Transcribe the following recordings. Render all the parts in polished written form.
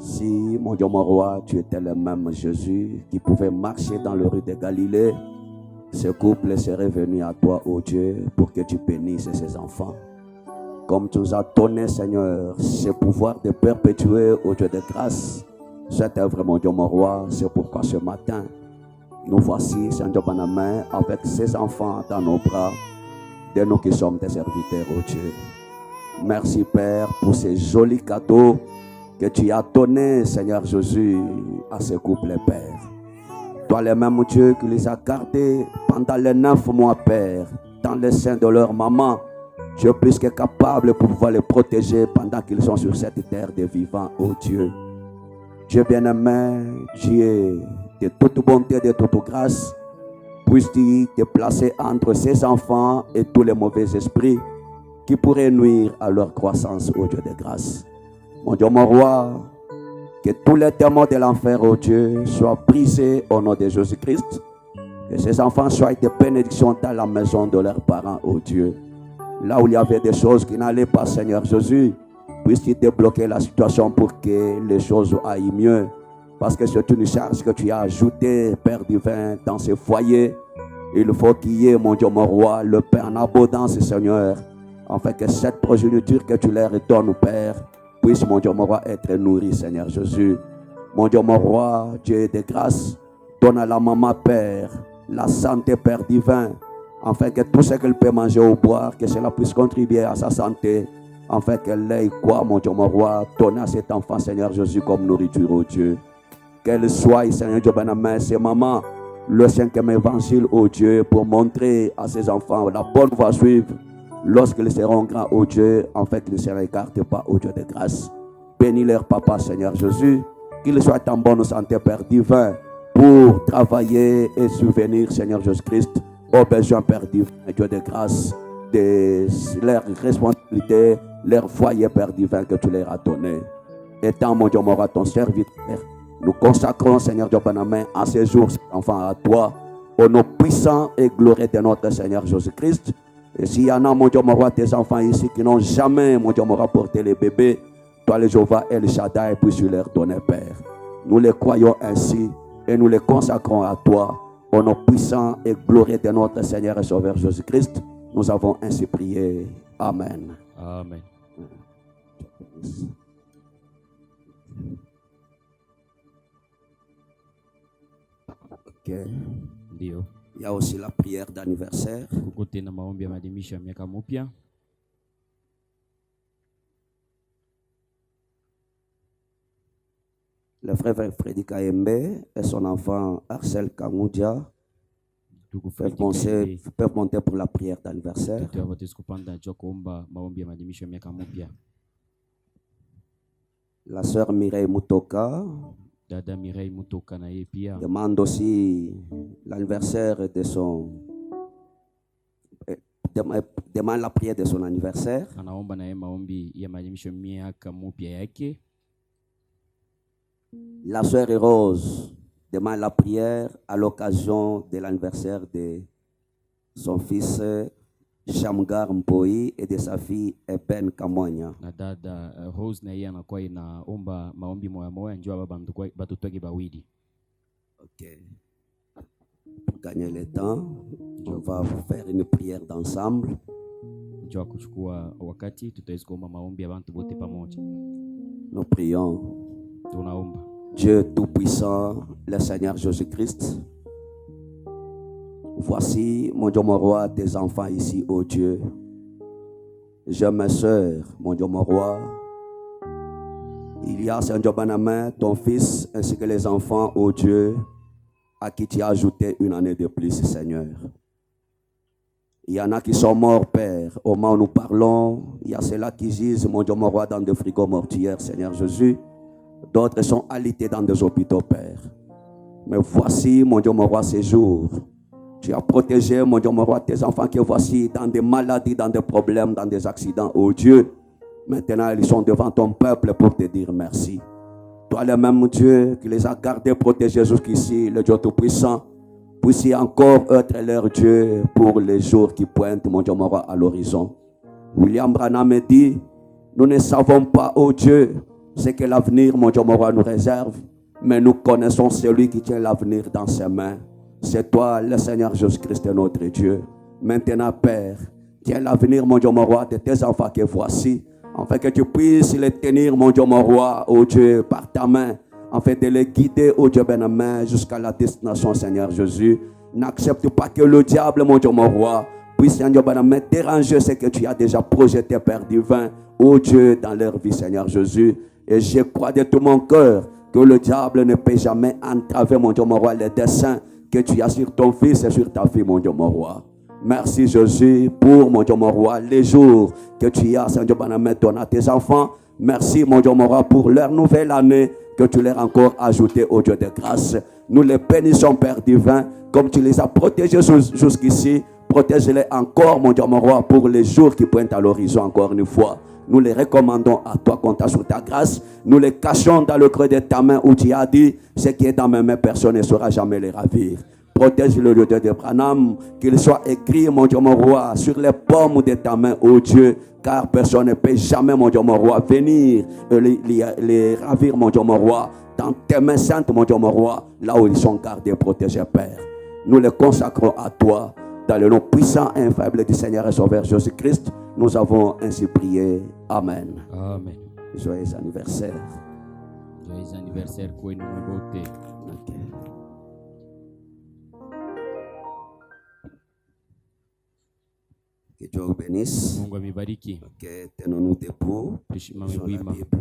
Si, mon Dieu, mon roi, tu étais le même Jésus qui pouvait marcher dans les rues de Galilée, ce couple serait venu à toi, ô Dieu, pour que tu bénisses ses enfants. Comme tu nous as donné, Seigneur, ce pouvoir de perpétuer, ô Dieu de grâce, cette œuvre, mon Dieu, mon roi, c'est pourquoi ce matin, nous voici, Seigneur Banamain, avec ces enfants dans nos bras, de nous qui sommes tes serviteurs, ô Dieu. Merci, Père, pour ces jolis cadeaux que tu as donnés, Seigneur Jésus, à ce couple, Père. Toi, le même Dieu qui les a gardés pendant les 9 mois, Père, dans le sein de leur maman, tu es plus que capable pour pouvoir les protéger pendant qu'ils sont sur cette terre des vivants, ô Dieu. Dieu bien-aimé, Dieu de toute bonté, de toute grâce, puisses-tu te placer entre ces enfants et tous les mauvais esprits qui pourraient nuire à leur croissance, ô Dieu de grâce. Mon Dieu, mon roi, que tous les démons de l'enfer, ô Dieu, soient brisés au nom de Jésus-Christ. Que ces enfants soient des bénédictions dans la maison de leurs parents, ô Dieu. Là où il y avait des choses qui n'allaient pas, Seigneur Jésus, puisses-tu débloquer la situation pour que les choses aillent mieux. Parce que c'est une charge que tu as ajoutée, Père divin, dans ce foyer. Il faut qu'il y ait, mon Dieu, mon roi, le pain en abondance, Seigneur. Afin que cette progéniture que tu leur donnes, Père, puisse, mon Dieu, mon roi, être nourrie, Seigneur Jésus. Mon Dieu, mon roi, Dieu de grâce, donne à la maman, Père, la santé, Père divin, afin que tout ce qu'elle peut manger ou boire, que cela puisse contribuer à sa santé, afin qu'elle ait quoi, mon Dieu, mon roi, donner à cet enfant, Seigneur Jésus, comme nourriture, ô Dieu. Qu'elle soit, Seigneur Dieu, ben-amen, ses mamans, le 5e évangile, ô Dieu, pour montrer à ses enfants la bonne voie à suivre, lorsqu'ils seront grands, ô Dieu, afin qu'ils ne se récartent pas, ô Dieu de grâce. Bénis leur papa, Seigneur Jésus, qu'ils soient en bonne santé, Père divin, pour travailler et subvenir, Seigneur Jésus-Christ, aux besoins, Père divin, Dieu de grâce, de leurs responsabilités, leur foyer, Père divin, que tu leur as donné. Étant, mon Dieu, mon roi, ton serviteur, nous consacrons, Seigneur Dieu, ben-amen, à ces jours, ces enfants, à toi, au nom puissant et glorieux de notre Seigneur Jésus-Christ. Et s'il y en a, mon Dieu, mon roi, tes enfants ici qui n'ont jamais, mon Dieu, mon roi, porté les bébés, toi, le Jéhovah, El Shaddai, puisses leur donner, Père. Nous les croyons ainsi et nous les consacrons à toi, au nom puissant et glorieux de notre Seigneur et Sauveur Jésus-Christ. Nous avons ainsi prié. Amen. Amen. Ok. Ndio. Il y a aussi la prière d'anniversaire. Kuko tena maombi ya maadhimisho ya miaka mpya. Le frère Frédéric Aembe et son enfant Arcel Kamoudia peuvent monter pour la prière d'anniversaire. La sœur Mireille Mutoka demande aussi l'anniversaire de son... demande la prière de son anniversaire. La sœur Rose demande la prière à l'occasion de l'anniversaire de son fils Shamgar Mpoi et de sa fille Eben Kamonya. Na dada Rose na yeye anakuwa inaomba maombi moya njoo baba batoto wake bawili. OK. Pour gagner le temps, on va faire une prière d'ensemble. Njoo kuchukua wakati tutaweza kuomba maombi ya bantu bote pamoja. Nous prions. Tunaomba. Dieu tout-puissant, le Seigneur Jésus-Christ. Voici, mon Dieu, mon roi, tes enfants ici, ô Dieu. Je me sers, mon Dieu, mon roi. Il y a, Seigneur Benjamin, ton fils, ainsi que les enfants, ô Dieu, à qui tu as ajouté une année de plus, Seigneur. Il y en a qui sont morts, Père. Au moment où nous parlons, il y a ceux-là qui gisent, mon Dieu, mon roi, dans des frigos mortuaires, Seigneur Jésus. D'autres sont alités dans des hôpitaux, Père. Mais voici, mon Dieu, mon roi, ces jours. Tu as protégé, mon Dieu, mon roi, tes enfants qui voici dans des maladies, dans des problèmes, dans des accidents. Oh Dieu, maintenant ils sont devant ton peuple pour te dire merci. Toi, le même Dieu qui les a gardés, protégés jusqu'ici, le Dieu Tout-Puissant, puisse encore être leur Dieu pour les jours qui pointent, mon Dieu, mon roi, à l'horizon. William Branham me dit, nous ne savons pas, oh Dieu, ce que l'avenir, mon Dieu, mon roi, nous réserve. Mais nous connaissons celui qui tient l'avenir dans ses mains. C'est toi, le Seigneur Jésus-Christ, notre Dieu. Maintenant, Père, tiens l'avenir, mon Dieu, mon roi, de tes enfants que voici. Afin que tu puisses les tenir, mon Dieu, mon roi, oh Dieu, par ta main. Afin de les guider, oh Dieu, ben jusqu'à la destination, Seigneur Jésus. N'accepte pas que le diable, mon Dieu, mon roi, puisse, Seigneur, ben déranger ce que tu as déjà projeté, Père divin, oh Dieu, dans leur vie, Seigneur Jésus. Et je crois de tout mon cœur que le diable ne peut jamais entraver, mon Dieu, mon roi, les desseins que tu as sur ton fils et sur ta fille, mon Dieu, mon roi. Merci Jésus pour, mon Dieu, mon roi, les jours que tu as, Seigneur, donné à tes enfants. Merci, mon Dieu, mon roi, pour leur nouvelle année que tu leur as encore ajouté au Dieu de grâce. Nous les bénissons, Père divin, comme tu les as protégés jusqu'ici. Protège-les encore, mon Dieu, mon roi, pour les jours qui pointent à l'horizon encore une fois. Nous les recommandons à toi, comptant sur ta grâce. Nous les cachons dans le creux de ta main où tu as dit, ce qui est dans mes mains, personne ne saura jamais les ravir. Protège le lieu de Branham, qu'il soit écrit, mon Dieu, mon roi, sur les paumes de ta main, ô Dieu, car personne ne peut jamais, mon Dieu, mon roi, venir les ravir, mon Dieu, mon roi, dans tes mains saintes, mon Dieu, mon roi, là où ils sont gardés, protégés, Père. Nous les consacrons à toi, dans le nom puissant et infaillible du Seigneur et Sauveur Jésus-Christ. Nous avons ainsi prié. Amen. Amen. Joyeux anniversaire. Joyeux anniversaire kwenu mwote. Okay. Que Dieu vous bénisse. Mungu amibariki. Okay. Tenons-nous debout. Tusimame Sur la wima. Bible.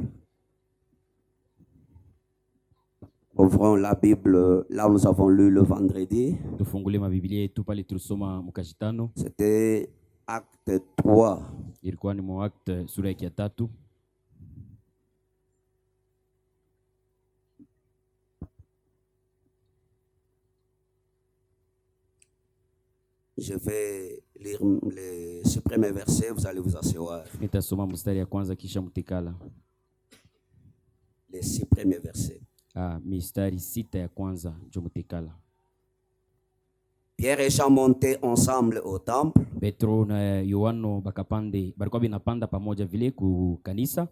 Ouvrons la Bible là où nous avons lu le vendredi. Tufungule mabiblia yetu pale tulisoma mukajitano. C'était Acte 3. Ilikuwa ni Acte sura ya 3. Je vais lire ce premier verset, vous allez vous asseoir. Nitasoma mstari ya kwanza kisha mtikala. Les 6 premiers versets. Mistari 6 ya kwanza njo mtikala. Pierre et Jean montaient ensemble au temple. Petro na Yohano bakapande balikuwa binapanda pamoja vile ku kanisa.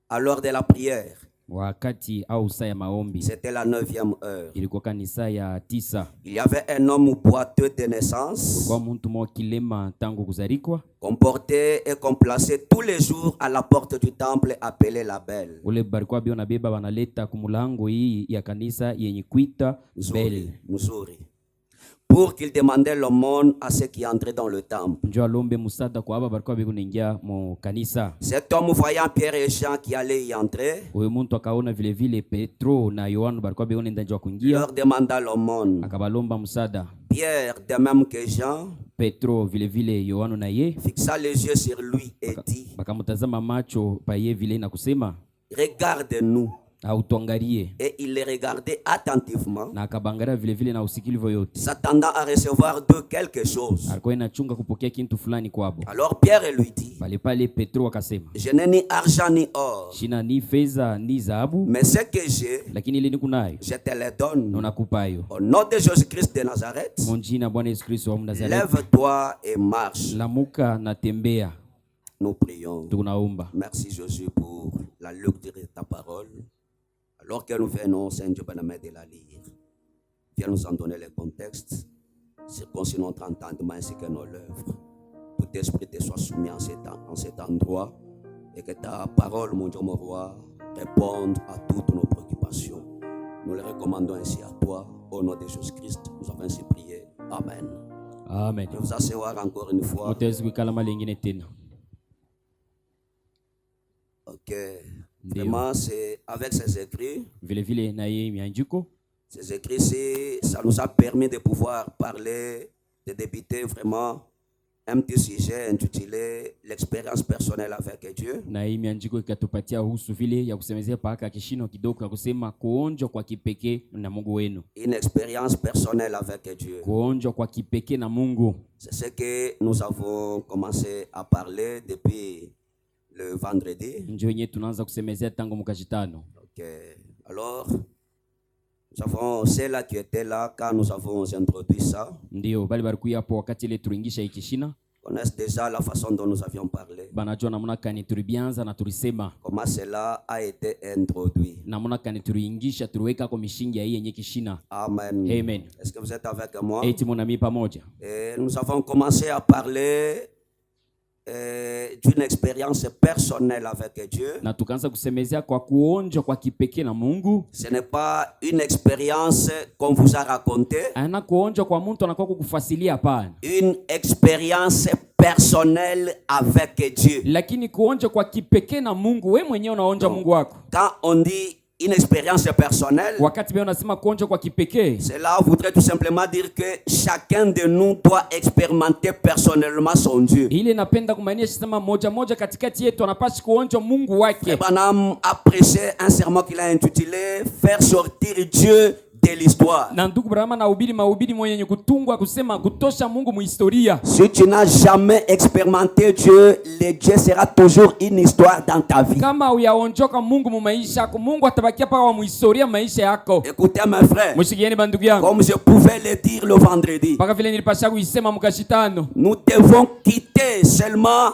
À l'heure de la prière. Wakati au saa ya maombi. C'était la 9e heure. Ilikuwa kanisa ya 9. Il y avait un homme boiteux de naissance. Kwa mtu mmoja kilema tangu kuzarikwa. Qu'on portait et qu'on plaçait tous les jours à la porte du temple appelé la Belle. Ule balikuwa bio na beba banaleta kumulango hii ya kanisa yenye kuita Belle. Mzuri. Pour qu'il demandait l'aumône à ceux qui entraient dans le temple. Njo alombe musada kwa aba balikuwa bikuningia mu kanisa. Cet homme voyant Pierre et Jean qui allaient y entrer. Uyo muntu akaona vile vile Petro na Yohano balikuwa bionenda njoo kuingia. Leur demanda l'aumône. Akabalomba musada. Pierre, de même que Jean, Petro vile vile Yohano na ye fixa les yeux sur lui et dit, bakamutazama macho pa ye vile na kusema, regarde-nous. Autuangalie. Et il les regardait attentivement, na akabangalia vile vile na usikilivu yote, s'attendant à recevoir de quelque chose. alikuwa inachunga kupokea kitu fulani kwabo. Alors Pierre lui dit, Pale pale Petro akasema, je n'ai ni argent ni or, shina ni fedha ni dhahabu, mais ce que j'ai, lakini ile niko nayo je te le donne. na nakupayo. Au nom de Jésus-Christ de Nazareth, Monjina Bwana Yesu Kristo wa Nazareti, lève-toi et marche. lamuka na tembea. Nous prions. Tunaomba. Merci Jésus pour la lecture de ta parole. Alors que nous venons, Seigneur, de la lire, viens nous en donner le contexte, circoncis notre entendement ainsi que nos lèvres. Tout esprit te soit soumis en cet endroit et que ta parole, mon Dieu, mon roi, réponde à toutes nos préoccupations. Nous les recommandons ainsi à toi, au nom de Jésus-Christ. Nous avons ainsi prié. Amen. Amen. Je vous asseoir encore une fois. Mutezi kuikala malengine tena. Ok. Vraiment, c'est avec ces écrits. Vile vile na yeye mianjiko. Ces écrits, ça nous a permis de pouvoir parler, de débuter vraiment un petit sujet intitulé l'expérience personnelle avec Dieu. Na hii mianjiko ikatupatia husu vile ya kusemezea paka kishino kidogo ya kusema kuonjo kwa kipekee na Mungu wenu. Une expérience personnelle avec Dieu. Kuonjo kwa kipekee na Mungu. C'est ce que nous avons commencé à parler depuis le vendredi. Njo yenye tunaanza kusemezea tangu mkajitano. Ok. Alors, nous avons ceux-là qui étaient là quand nous avons introduit ça. Ndio bali barikuya hapo wakati ile turingisha ikishina. connaissent déjà la façon dont nous avions parlé. banajua namna kani tulibianza na tulisema Comment cela a été introduit. namna kani tuliingisha tuliweka kwa mishingi ya hii yenye kishina. Amen. Amen. Est-ce que vous êtes avec moi? Eti mnami pamoja. Et nous avons commencé à parler d'une expérience personnelle avec Dieu. Na tukaanza kusemezea kwa kuonja kwa kipekee na Mungu. Ce n'est pas une expérience qu'on vous a racontée. Ana kuonja kwa mtu anakuwa kukufasilia hapana. Une expérience personnelle avec Dieu. Lakini kuonja kwa kipekee na Mungu, wewe mwenyewe unaonja Mungu wako. Quand on dit une expérience personnelle, wakati bwana unasema kuonja kwa kipekee, cela voudrait tout simplement dire que chacun de nous doit expérimenter personnellement son Dieu. Ile napenda kumaanisha sema moja moja katikati yetu anapaswa kuonja Mungu wake. Branham a prêché un sermon qu'il a intitulé Faire sortir Dieu de l'histoire. Na ndugu Branham na mahubiri mwenye kutungwa kusema kutosha Mungu muhistoria. Si tu n'as jamais expérimenté Dieu, le Dieu sera toujours une histoire dans ta vie. Kama uyaonjoka Mungu mu maisha yako, Mungu atabakia pa muhistoria maisha yako. Écoutez mes frères, Mshikieni bandugu yangu, comme je pouvais le dire le vendredi, paka vile nilipasha kuisema mkashitano, nous devons quitter seulement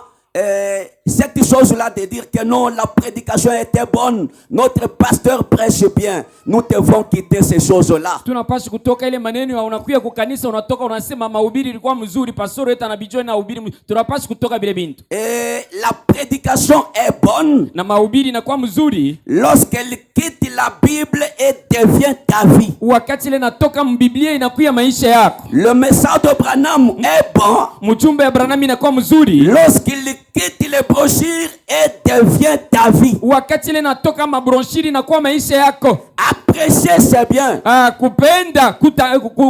cette chose-là de dire que non, la prédication était bonne, notre pasteur prêche bien. Nous devons quitter ces choses-là. Tunapaswa kutoka ile maneno ya unakuja kwa kanisa unatoka unasema mahubiri ilikuwa mzuri, pastor wetu anabijua na hubiri. Tunapaswa kutoka vile bintu. Et la prédication est bonne Na mahubiri inakuwa mzuri lorsqu'elle quitte la Bible et devient ta vie. wakati ile natoka mbiblia inakuwa maisha yako. Le message de Branham est bon Mjumbe ya Branham inakuwa mzuri lorsqu'il quitte les brochures et devient ta vie. wakati ile natoka mabronshiri inakuwa maisha yako. Apprécier c'est bien, Kupenda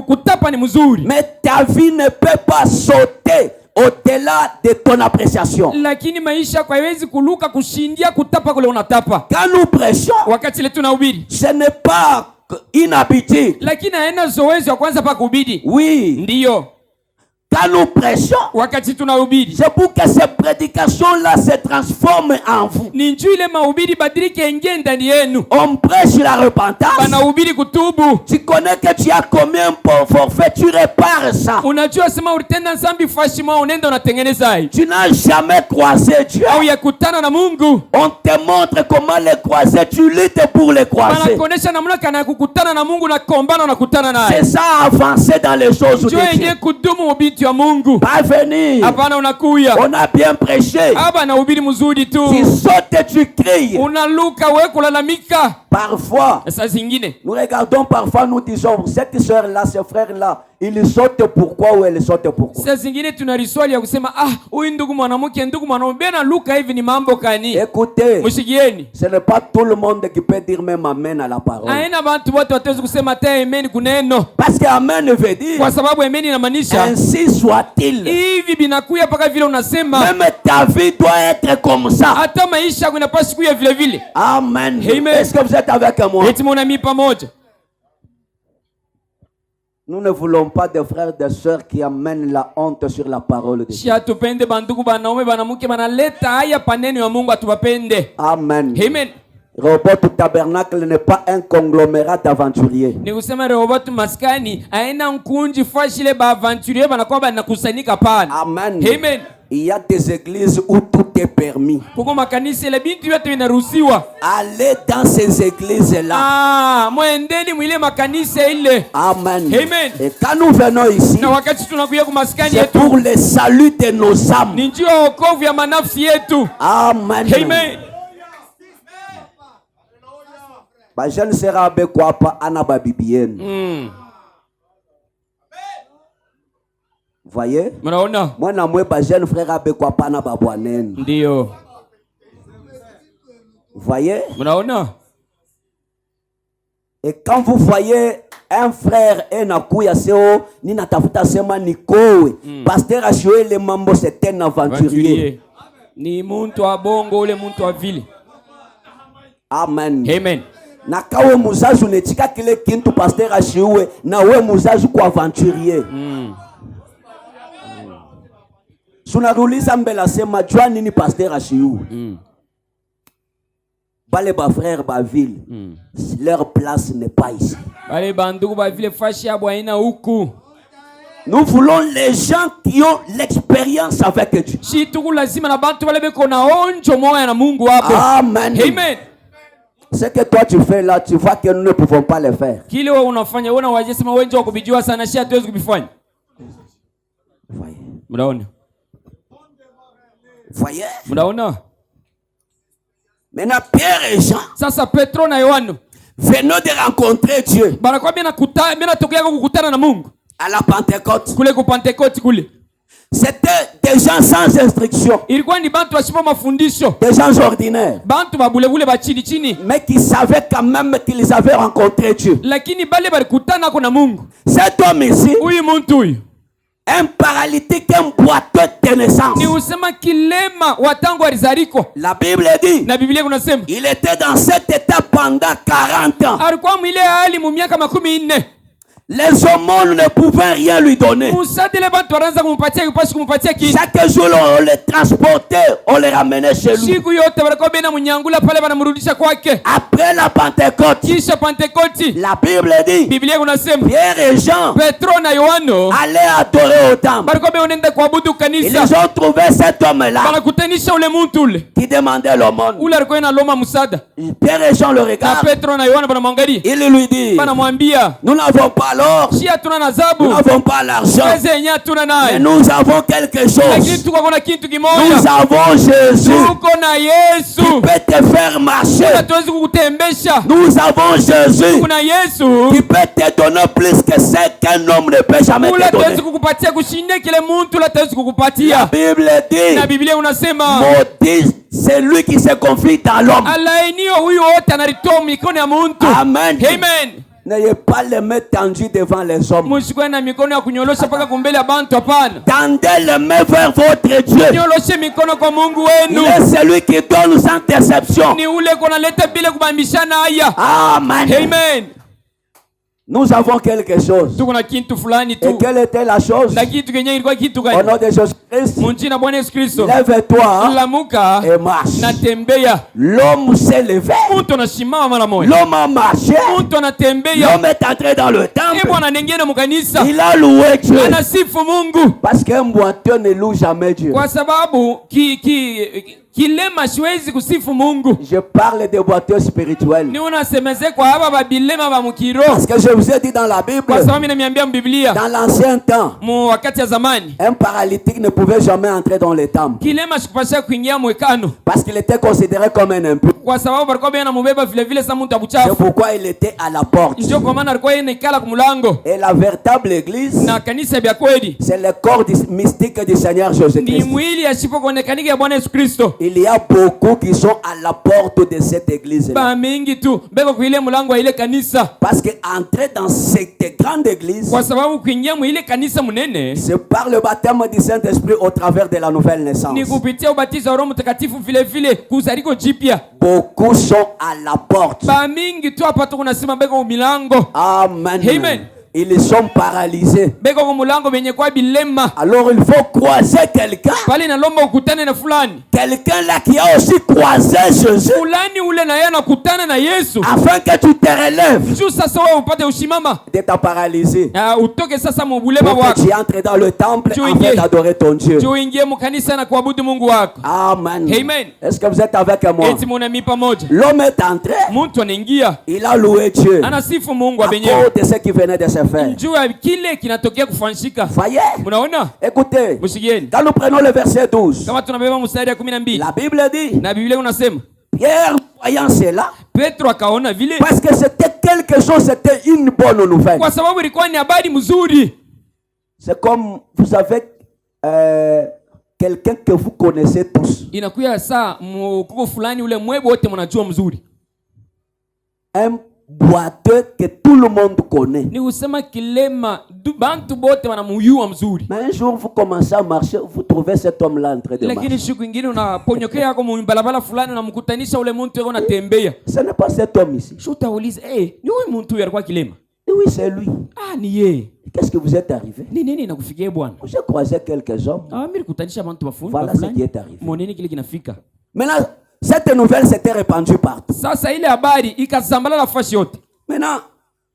kutapa ni mzuri, mais ta vie ne peut pas sauter au-delà de ton appréciation. lakini maisha kwa haiwezi kuluka kushindia kutapa kule unatapa. Quand nous prêchons, Wakati ile tunahubiri, ce n'est pas une habitude. lakini haina zoezi ya kwanza pa kuhubiri. Oui, Ndiyo, quand nous prêchons, wakati tunahubiri c'est pour que ces prédications-là se transforment en vous. ni njoo ile mahubiri badilike ingie ndani yenu. On prêche la repentance. Banahubiri kutubu. Tu connais que tu as commis un forfait, tu répares ça. Unajua sema ulitenda dhambi fashi mwa unaenda unatengeneza hii. Tu n'as jamais croisé Dieu. Au yakutana na Mungu. On te montre comment les croiser, tu luttes pour les croiser. Banakuonesha namna kana kukutana na Mungu na kombana na kutana naye. C'est ça, avancer dans les choses de Njoo Dieu. ingie kudumu ubiti wa Mungu. Pas venir. Hapana unakuya. On a bien prêché. Hapa na ubiri mzuri tu. Tu sautes, tu cries. Unaluka wewe kulalamika. Parfois, Saa zingine nous regardons, parfois nous disons, cette soeur-là, ce frère-là, il saute pourquoi ou elle saute pourquoi. saa zingine tunariswali ya kusema huyu ndugu mwanamke ndugu mwanaume na luka hivi ni mambo kani. Écoutez, Mshikieni. ce n'est pas tout le monde qui peut dire même amen à la parole. Haina watu wote wataweza kusema hata amen kuneno. Parce que amen veut dire, Kwa sababu amen inamaanisha ainsi soit-il. hivi binakuya paka vile unasema. Même ta vie doit être comme ça. Hata maisha yako inapaswa kuya vile vile. Amen. Amen. Est-ce que vous êtes avec moi? Eti mwana mimi pamoja. Nous ne voulons pas de frères et de sœurs qui amènent la honte sur la parole de Dieu. Shia tupende bandugu banaume banamuke banaleta haya paneno ya Mungu atubapende. Amen. Amen. Rehoboth Tabernacle n'est pas un conglomérat d'aventuriers. Ni kusema Rehoboth maskani aina nkunji fashile ba aventurier banakuwa banakusanyika pana. Amen. Amen. Il y a des églises où tout est permis. Kuko makanisa ile bintu yote inaruhusiwa. Allez dans ces églises-là. Mwendeni mwile makanisa ile. Amen. Amen. Et quand nous venons ici, Na wakati tunakuja kwa maskani c'est yetu pour le salut de nos âmes. ni njia ya wokovu ya manafsi yetu. Amen. Amen. Ba jeune sera abekwa pa ana babibienne. Voyez? Mnaona? Moi na mwe ba jeune frère abekwa pa na babwanene. Ndio. Voyez? Mnaona? Et quand vous voyez un frère et nakuya seo ni natafuta sema nikowe. Pasteur Ashioe le mambo c'est un aventurier. Ni muntu wa bongo ule muntu wa vile. Amen. Amen. Na kawe muzazu netika kile kintu Pasteur Ashioe na we muzazu kwa aventurier. Sunaruliza mbela sema jua nini Pasteur Ashioe. Bale ba frère ba ville. Leur place n'est pas ici. Bale bandugu ba vile fashi ya bwana huku. Nous voulons les gens qui ont l'expérience expérience avec Dieu. Shituku lazima na bantu wale beko na onjo moya na Mungu wako. Amen. Amen. Ce que toi tu fais là, tu vois que nous ne pouvons pas le faire. Kile wewe unafanya wewe unawajisema wengi wa kubijua sana shi hatuwezi kubifanya. Voyez. Mnaona? Voyez. Mnaona? Maintenant Pierre et Jean, Sasa Petro na Yohana venant de rencontrer Dieu banakwambia mimi natokea kukutana na Mungu à la Pentecôte. kule ku Pentecote kule. C'était des gens sans instruction, Ilikuwa ni bantu washipo mafundisho, des gens ordinaires, bantu babulebule ba chini chini, mais qui savaient quand même qu'ils avaient rencontré Dieu. lakini bale balikutana ko na Mungu. Cet homme ici, Huyu muntu huyu un paralytique, un boiteux de naissance. ni usema kilema watangu alizariko. La Bible dit, Na Biblia kunasema il était dans cet état pendant 40 ans. alikuwa mwile hali mu miaka 14. Les hommes ne pouvaient rien lui donner. Musadile bantu wanaanza kumpatia kipashi kumpatia kitu. Chaque jour, on les transportait, on les ramenait chez lui. Siku yote walikuwa bena munyangula pale banamrudisha kwake. Après la Pentecôte, Kisha Pentecote, la Bible dit, Biblia kunasema Pierre et Jean Petro na Yohana allaient adorer au temple. balikuwa beonenda kuabudu Ils kanisa. ont trouvé cet homme-là Banakutanisha ule muntu ule. qui demandait l'aumône. Ule alikuwa inaloma musada. Pierre et Jean le Na regardent. Petro na Yohana banamwangalia. Il lui dit, Banamwambia, nous n'avons pas l'or, "Shia tuna na nous zabu, n'avons pas l'argent, pesa yenyewe tuna mais naye. nous avons quelque Lakini chose. tuko na kitu Nous kimoja. avons Jésus Tuko na Yesu. qui peut te faire marcher. Hatuwezi kukutembesha. Nous avons Jésus Kuna Yesu. qui peut te donner plus que ce qu'un homme ne peut jamais Ule te donner. hatuwezi kukupatia kushinda kile muntu ule hatuwezi La kukupatia. Bible Na dit, Biblia unasema maudit c'est lui qui se confie dans l'homme. alainiwa huyu wote analitoa mikono ya muntu. Amen. Amen. N'ayez pas les mains tendues devant les hommes. Musikwe na mikono ya kunyolosha paka kumbele ya bantu, hapana. Tendez les mains vers votre Dieu. Nyoloshe mikono kwa Mungu Il wenu. est celui qui donne sans déception. Ni ule konaleta bila kubambishana haya. Amen. Amen. Nous avons quelque chose. Tuko na kitu fulani Et tu. quelle était la chose? Na kitu kenye ilikuwa kitu Au gani? nom de Jésus-Christ, Munjina Bwana Yesu Kristo. lève-toi Lamuka et marche. na tembea. L'homme s'est levé. Muntu anashimama mara moja. L'homme a marché. Muntu anatembea. L'homme est entré dans le temple. Bwana anaingia mukanisa. Il a loué Dieu. Anasifu Mungu. Parce qu'un boiteux ne loue jamais Dieu. Kwa sababu kilema siwezi kusifu Mungu. Je parle des boiteux spirituels. Ni unasemeze kwa haba babilema ba mukiro. Parce que je vous ai dit dans la Bible, Kwa sababu nimeambia mbiblia dans l'ancien temps, mu wakati ya zamani un paralytique ne pouvait jamais entrer dans le temple. kilema sikupasha kuingia mwekano. Parce qu'il était considéré comme un impur. Kwa sababu balikuwa bena mubeba vile vile sa muntu C'est abuchafu. pourquoi il était à la porte. Ndio kwa maana alikuwa yeye ikala kumulango. Et la véritable église, Na kanisa bya kweli c'est le corps mystique du Seigneur ni Jésus-Christ. mwili asipokuonekanika ya Bwana Yesu Kristo. Il y a beaucoup qui sont à la porte de cette église. Ba mingi tu beko kuile mulango wa ile kanisa. Parce qu'entrer dans cette grande église, Kwa sababu kuingia mu ile kanisa munene c'est par le baptême du Saint-Esprit au travers de la nouvelle naissance. ni kupitia ubatizo wa Roho Mtakatifu vile vile kuzariko jipya. Beaucoup sont à la porte. Ba mingi tu hapa tu kunasema beko milango. Amen. Amen. Ils sont paralysés. Beko ku mulango benye kwa bilema. Alors il faut croiser quelqu'un. Pale nalomba ukutane na fulani. Quelqu'un là qui a aussi croisé Jésus. Fulani ule na yeye anakutana na Yesu. Afin que tu te relèves Juu sasa wewe upate ushimama. de ta paralysie. Utoke sasa mu bulema Pour que wako. tu entres dans le temple Tu afin ingie. d'adorer ton Dieu. Juu ingie mu kanisa na kuabudu Mungu wako. Amen. Amen. Est-ce que vous êtes avec moi? Eti munami pamoja. L'homme est entré. Muntu anaingia. Il a loué Dieu. Anasifu Mungu À abenyewe. cause de ce qui venait de se faire. Juu ya kile kinatokea kufanyika. Voyez. Munaona? Écoutez. Musikieni. Quand nous prenons le verset 12. Kama tunabeba mstari ya 12. La Bible dit. Na Biblia unasema Pierre, voyant cela. Petro akaona vile. Parce que c'était quelque chose, c'était une bonne nouvelle. Kwa sababu ilikuwa ni habari mzuri. C'est comme vous avez quelqu'un que vous connaissez tous. Inakuya saa mkuko fulani ule mwebo wote mnajua mzuri. Un boiteux que tout le monde connaît. Ni usema kilema bantu bote wanamuyua mzuri. Mais un jour vous commencez à marcher, vous trouvez cet homme-là en train de Lakini marcher. siku nyingine unaponyokea yako mbalabala fulani unamkutanisha ule mtu yako anatembea. Ce n'est pas cet homme ici. Utauliza, ni huyu mtu alikuwa kilema? Oui, c'est lui. Ni yeye. Qu'est-ce que vous êtes arrivé? Ni nini inakufikia bwana? J'ai croisé quelques hommes. Mimi kutanisha bantu bafundi Voilà ce qui est arrivé. Moneni kile kinafika. Maintenant, cette nouvelle s'était répandue partout. Sasa ile habari ikasambala nafasi yote. Maintenant,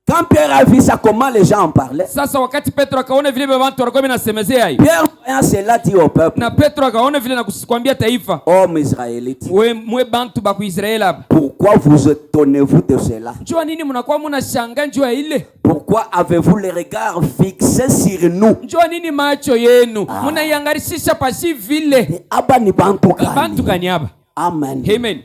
Quand Pierre a vu ça, comment les gens en parlaient? Sasa wakati Petro akaona vile watu walikuwa wanasemezea hiyo. Pierre voyant cela dit au peuple. Na Petro akaona vile na kukwambia taifa. Hommes israélites. Mwe bantu ba Israeli. Pourquoi vous étonnez-vous de cela? Njoo nini mnakuwa mnashangaa njoo ile? Pourquoi avez-vous les regards fixés sur nous? Njoo nini macho yenu mnaiangarisha pasi vile? Aba ni bantu gani? Bantu gani hapa? Amen. Amen.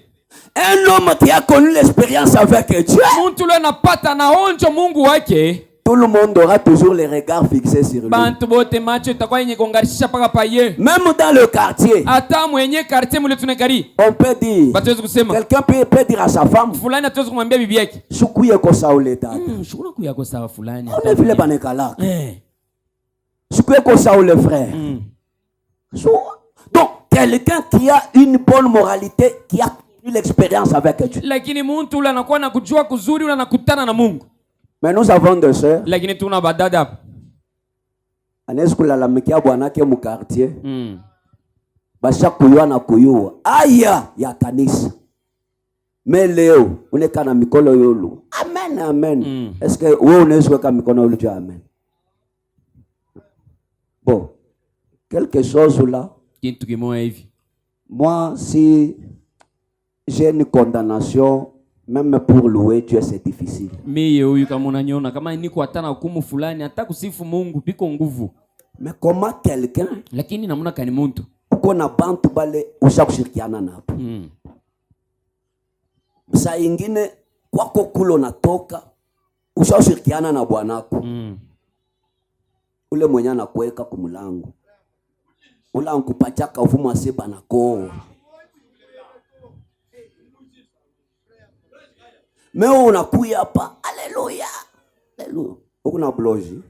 Un homme qui a connu l'expérience avec Dieu. Mtu leo anapata naonjo Mungu wake. Tout le monde aura toujours les regards fixés sur lui. Bantu bote macho itakuwa yenye kuangarisha paka paye. Même dans le quartier. Hata mwenye quartier mule tunakari. On peut dire. Batuwezi kusema. Quelqu'un peut dire à sa femme. Fulani ataweza kumwambia bibi yake. Shukuye ko saule tata. Shukuna kuyako sawa fulani. On est vile banekala. Shukuye ko saule frère. Donc quelqu'un qui a une bonne moralité, qui a eu l'expérience avec Dieu. Lakini mtu ule anakuwa na kujua kuzuri ule anakutana na Mungu. Mais nous avons des sœurs. Lakini tuna badada hapa. Anaweza kulalamikia bwanake mu quartier. Basha kuyua na kuyua. Aya ya kanisa. Mais leo uneka na mikono yulu. Amen, amen. Est-ce que wewe unaweza kuweka mikono yulu juu amen? Bon. Quelque chose là. Kitu kimoja hivi. Moi si j'ai une condamnation, même pour louer Dieu c'est difficile. Mimi huyu kama unaniona kama niko hata na hukumu fulani hata kusifu Mungu biko nguvu. Mais comment quelqu'un lakini namuna kani muntu uko na bantu bale ushakushirikiana napo. Saa ingine kwako kulo natoka ushakushirikiana na bwanako. Ule mwenye anakuweka kumlango. Ula nkupachaka ufumu aseba na koo. Meo unakuya hapa, haleluya. Haleluya. Uko na bloji.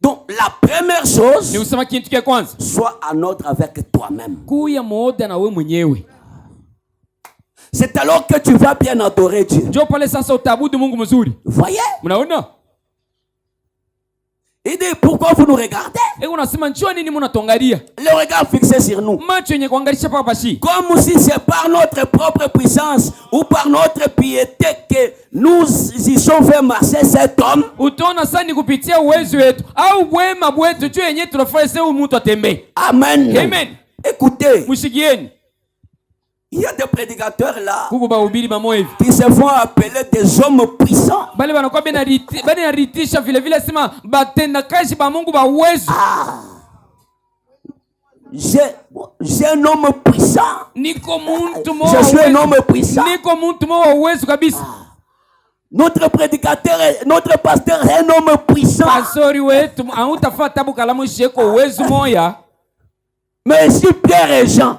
Donc la première chose, ni usema kitu kia kwanza, sois en ordre avec toi-même. Kuya mooda na wewe mwenyewe. C'est alors que tu vas bien adorer Dieu. Njoo pale sasa utabudu Mungu mzuri. Voyez? Mnaona? Il dit pourquoi vous nous regardez? Unasema njoo nini mnatongalia? Le regard fixé sur nous. Macho yenye kuangalia paka pashi. Comme si c'est par notre propre puissance ou par notre piété que nous y sommes fait marcher cet homme. Utaona sasa ni kupitia uwezo wetu au wema wetu tu yenye tunafanya sasa mtu atembee. Amen. Amen. Écoutez. Mushikieni. Il y a des prédicateurs là qui se font appeler des hommes puissants. J'ai un homme puissant. Je suis un homme puissant. Notre prédicateur, notre pasteur est un homme puissant. Mais si Pierre et Jean,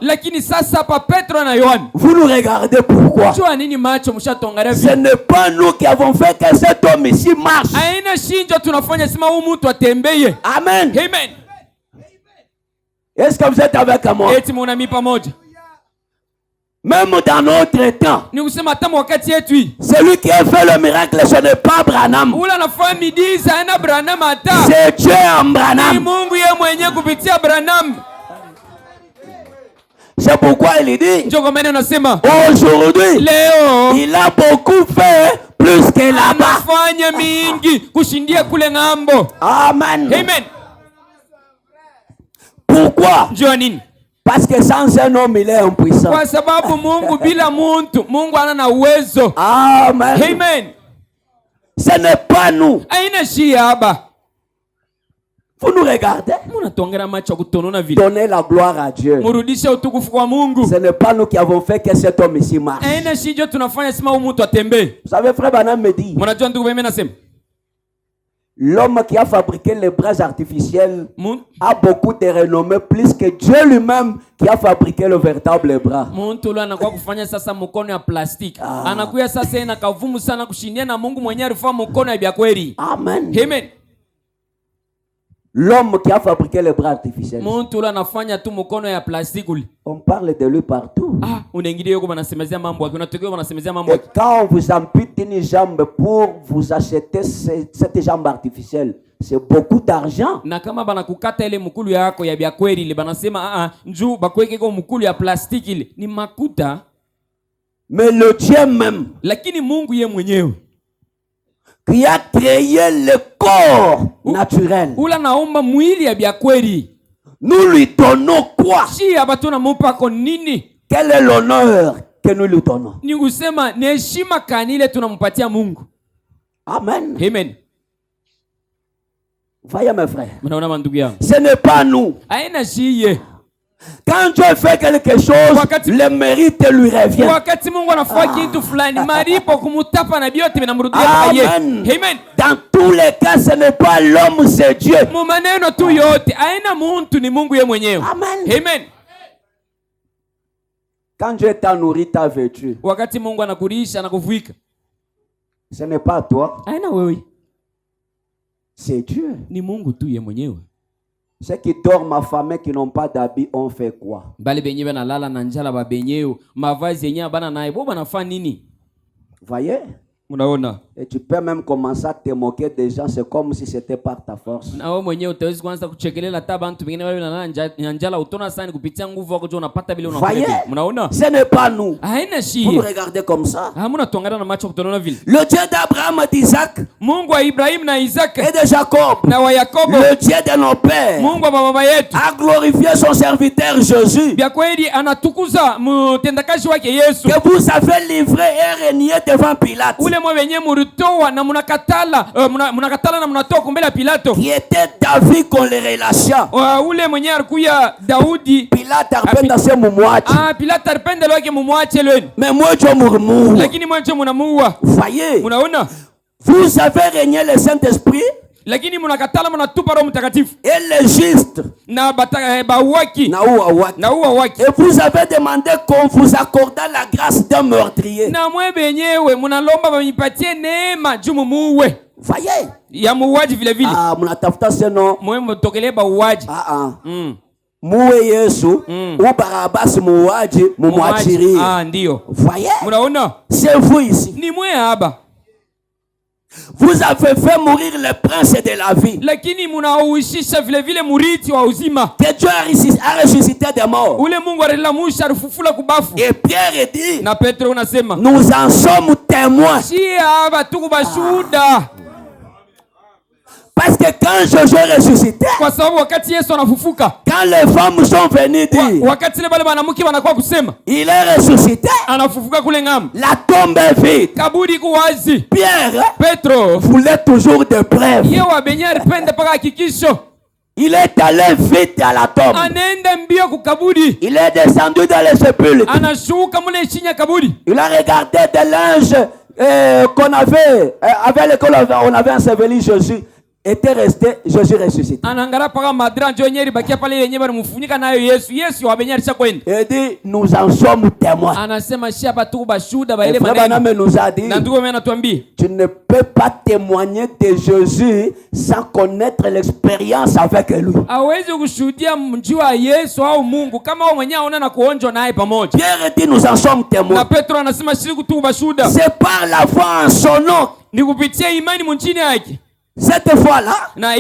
vous nous regardez pourquoi? Ce n'est pas nous qui avons fait que cet homme ici marche. Amen. Amen. Est-ce que vous êtes avec moi? Même dans notre temps, celui qui a fait le miracle, ce n'est pas Branham. C'est Dieu en Branham. C'est pourquoi il dit aujourd'hui, il a beaucoup fait plus que là-bas. Amen. Amen. Pourquoi? Parce que sans un homme, il est impuissant. Amen. Amen. Ce n'est pas nous. Vous nous regardez. Donnez la gloire à Dieu. Ce n'est pas nous qui avons fait que cet homme ici marche. Vous savez, frère Branham me dit, l'homme qui a fabriqué les bras artificiels a beaucoup de renommée, plus que Dieu lui-même qui a fabriqué le véritable bras. Amen. Amen. L'homme qui a fabriqué les bras artificiels. On parle de lui partout. Et quand on vous ampute une jambe pour vous acheter cette jambe artificielle, c'est beaucoup d'argent. Na kama banakukata ile mukulu yako ya byakweli ile banasema njoo bakweke kwa mukulu ya plastiki ile ni makuta. Mais le Dieu même, lakini Mungu ye mwenyewe qui a créé le corps naturel, ula naomba mwili ya byakweli, nous lui donnons quoi? Si abatuna mupako nini? Quel est l'honneur que nous lui donnons? Ni kusema ni heshima kanile tunampatia Mungu. Amen. Amen. Voyez mes frères, ce n'est pas nous. Quand Dieu fait quelque chose, le mérite lui revient. Amen. Amen. Dans tous les cas, ce n'est pas l'homme, c'est Dieu. Amen. Amen. Quand Dieu t'a nourri, t'a vêtu, ce n'est pas toi, c'est Dieu. Ceux qui dorment affamés, qui n'ont pas d'habits, ont fait quoi? Voyez? Et tu peux même commencer à te moquer des gens, c'est comme si c'était par ta force. Voyez? Ce n'est pas nous. Vous nous regardez comme ça. Le Dieu d'Abraham, d'Isaac et de Jacob, le Dieu de nos pères, a glorifié son serviteur Jésus, que vous avez livré et régné devant Pilate, qui était David qu'on les relâcha. Pilate arpenda se mumuachi. Mais moi je murmure. Voyez, vous avez régné le Saint-Esprit et les justes. Et vous avez demandé qu'on vous accorde la grâce d'un meurtrier. Voyez? Munatafuta seno. Muwe Yesu ou Barabas muuaji mumwachirie. Voyez? C'est vous ici. Vous avez fait mourir le prince de la vie. Que Dieu a ressuscité des morts. Et Pierre dit, nous en sommes témoins. Parce que quand Jésus ressuscitait, quand les femmes sont venues dire, il est ressuscité, la tombe est vide. Pierre voulait toujours des preuves. Il est allé vite à la tombe. Il est descendu dans les sépulcres. Il a regardé de l'ange qu'on avait, avec lequel on avait enseveli Jésus. Était resté, Jésus ressuscité. Et dit, nous en sommes témoins. Et Frère Branham nous a dit, tu ne peux pas témoigner de Jésus sans connaître l'expérience avec lui. Pierre dit, nous en sommes témoins. C'est par la foi en son nom. Cette fois-là, a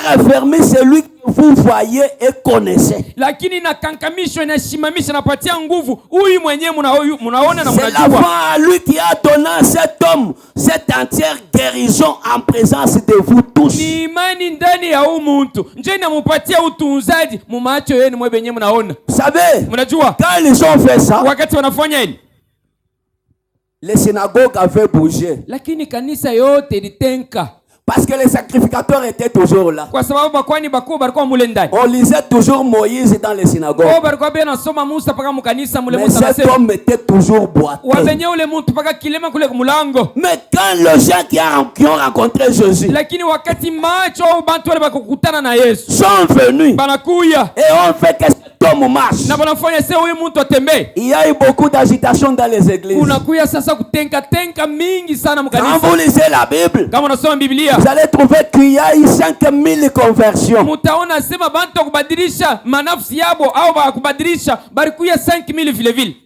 raffermi celui que vous voyez et connaissez. C'est la foi à lui qui a donné à cet homme cette entière guérison en présence de vous tous. Vous savez, quand ils ont fait ça, les synagogues avaient bougé. Parce que les sacrificateurs étaient toujours là. On lisait toujours Moïse dans les synagogues. Mais cet homme était toujours boiteux. Mais quand les gens qui ont rencontré Jésus sont venus et ont fait que cet homme marche, il y a eu beaucoup d'agitation dans les églises. Quand vous lisez la Bible, vous allez trouver qu'il y a eu 5000 conversions.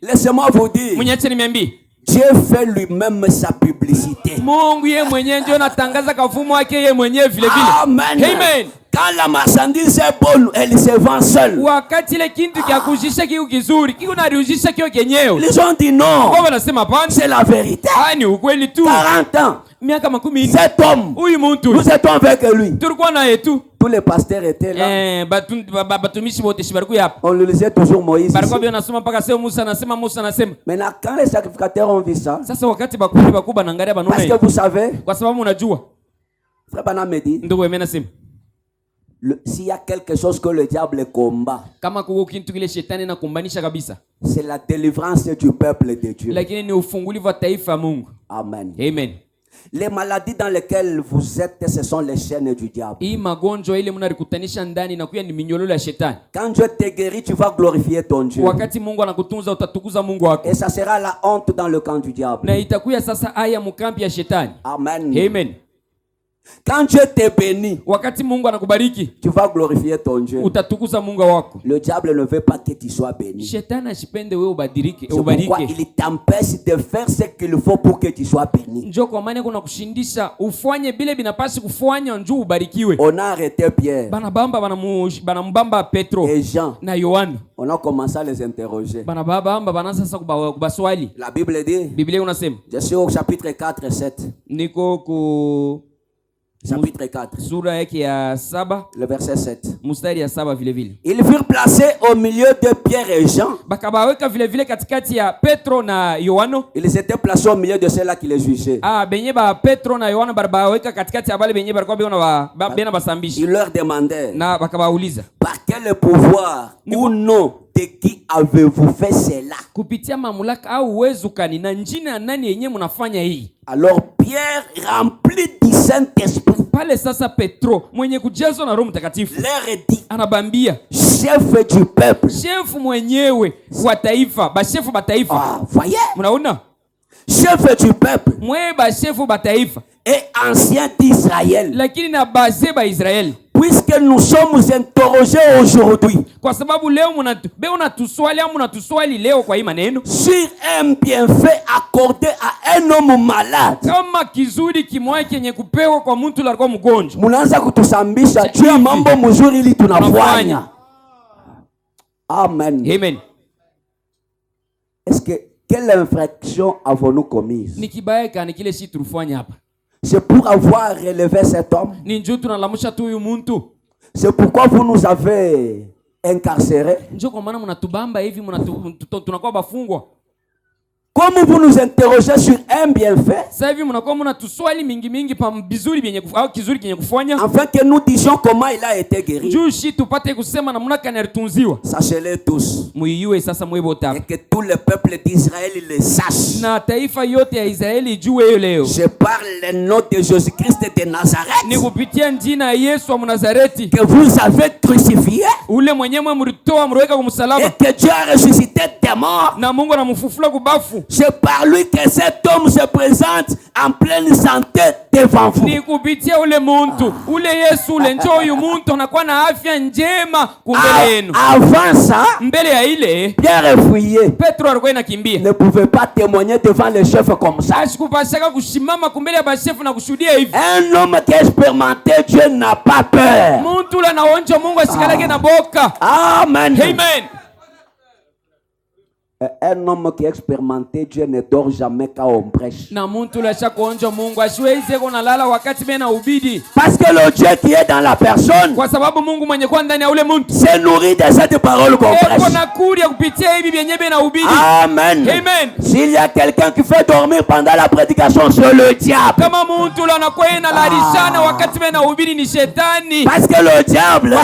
Laissez-moi vous dire, Dieu fait lui-même sa publicité. Mungu yeye mwenyewe ndio anatangaza kafumo wake yeye mwenyewe vile vile. Amen. Amen. Quand la marchandise est bonne, elle se vend seule. Wakati ile kintu kya kujisha kiu kizuri, kiko na rujisha kio kenyewe. Ils ont dit non. Kwa wanasema pana. C'est la vérité. Ni ukweli tu. 40 ans. Miaka 40. Cet homme. Huyu mtu. Nous étions avec lui. Tulikuwa naye tu. Tous les pasteurs étaient là. Batumishi wote shibarku hapa. On le lisait toujours Moïse. Baraka bio nasoma mpaka sio Musa anasema Maintenant quand les sacrificateurs ont vu ça. Sasa wakati bakuli bakuba naangalia banona. Parce que vous savez. Kwa sababu unajua. Frère Branham me dit. Ndio wewe nasema. S'il y a quelque chose que le diable combat, kama kuko kintu kile shetani na kumbanisha kabisa, c'est la délivrance du peuple de Dieu. Lakini ni ufungulivu wa taifa Mungu. Amen. Amen. Les maladies dans lesquelles vous êtes, ce sont les chaînes du diable. Hii magonjwa ile mnarikutanisha ndani na kuya ni minyololo ya shetani. Quand Dieu te guérit, tu vas glorifier ton Dieu. Wakati Mungu anakutunza utatukuza Mungu wako. Et ça sera la honte dans le camp du diable. Na itakuya sasa aya mkampi ya shetani. Amen. Amen. Quand Dieu te bénit, wakati Mungu anakubariki, tu vas glorifier ton Dieu. Utatukuza Mungu wako. Le diable ne veut pas que tu sois béni. Shetani ashipende wewe ubariki. C'est pourquoi il t'empêche de faire ce qu'il faut pour que tu sois béni. Njoo kwa maana kuna kushindisha ufanye bile binapasi kufanya njoo ubarikiwe. On a arrêté Pierre. Banambamba Petro et Jean na Yohana. On a commencé à les interroger. Banaanza sasa kubaswali. La Bible dit. Biblia unasema. Je suis au chapitre 4 et 7. Niko ku chapitre 4. Sura yake ya 7. Le verset 7. Mstari ya 7 vile vile. Ils furent placés au milieu de Pierre et Jean. Bakabaweka vile vile katikati ya Petro na Yohana. Ils étaient placés au milieu de ceux-là qui les jugeaient. Benye ba Petro na Yohana barabaweka katikati ya bale benye barikuwa bena basambisha. Ils leur demandaient. Na bakabauliza. Par quel pouvoir ou nom de qui avez-vous fait cela? Kupitia mamlaka au uwezo kani na njina nani yenye mnafanya hii? Alors Pierre, rempli du Saint-Esprit, pale sasa Petro mwenye kujazwa na Roho Mtakatifu leur dit, anabambia chef du peuple, chef mwenyewe wa taifa, bashefu ba taifa. Voyez? Mnaona? Chef du peuple, mwe bashefu ba taifa et ancien d'Israël, lakini na bazee ba Israeli. Puisque nous sommes interrogés aujourd'hui, kwa sababu leo mnatuswali leo kwa hii maneno, sur un bienfait accordé à un homme malade, kama kizuri kimwaye kenye kupewa kwa mtu alikuwa mgonjwa, mnaanza kutusambisha juu ya mambo mzuri ili tunafanya. Amen. Amen. Est-ce que quelle infraction avons-nous commise? Ni kibaya kani kile si tulifanya hapa? C'est pour avoir relevé cet homme. C'est pourquoi vous nous avez incarcérés. Comme vous nous interrogez sur un bienfait, afin que nous disions comment il a été guéri. Sachez-le tous. Et que tout le peuple d'Israël le sache. Je parle le nom de Jésus-Christ de Nazareth, que vous avez crucifié, et que Dieu a ressuscité des morts. C'est par lui que cet homme se présente en pleine santé devant vous. Avant ça, Pierre fouillé ne pouvait pas témoigner devant les chefs comme ça. Un homme qui a expérimenté Dieu n'a pas peur. Amen. Amen. Un homme qui a expérimenté Dieu ne dort jamais qu'à ombrèche. Parce que le Dieu qui est dans la personne se nourrit de cette parole qu'on prêche. Amen. Amen. S'il y a quelqu'un qui fait dormir pendant la prédication, c'est le diable. Parce que le diable ne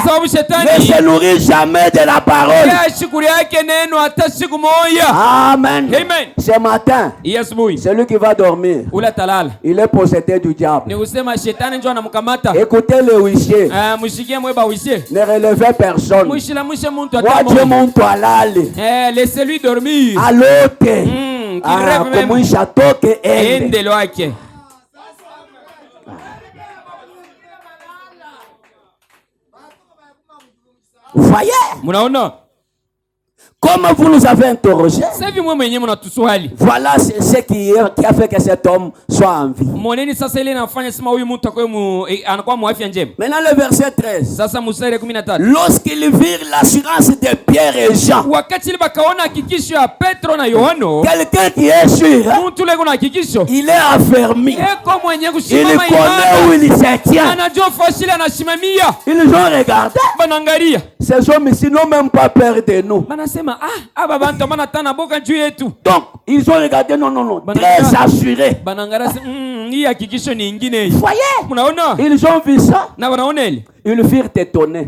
se nourrit jamais de la parole. Amen. Amen. Ce matin, celui qui va dormir, il est possédé du diable. Écoutez le huissier. Ne relevez personne. Moi, Dieu monte à l'aller. Laissez-lui dormir. À l'autre. Comme un château qui est. Vous voyez? Comme vous nous avez interrogé, voilà ce qui a fait que cet homme soit en vie. Maintenant le verset 13. Lorsqu'ils virent l'assurance de Pierre et Jean, quelqu'un qui est sûr, il est affermi, il connaît où il se tient. Ils ont regardé. Ces hommes ici n'ont même pas peur de nous. Donc, ils ont regardé, non, très assurés. Voyez, ils ont vu ça. Ils furent étonnés,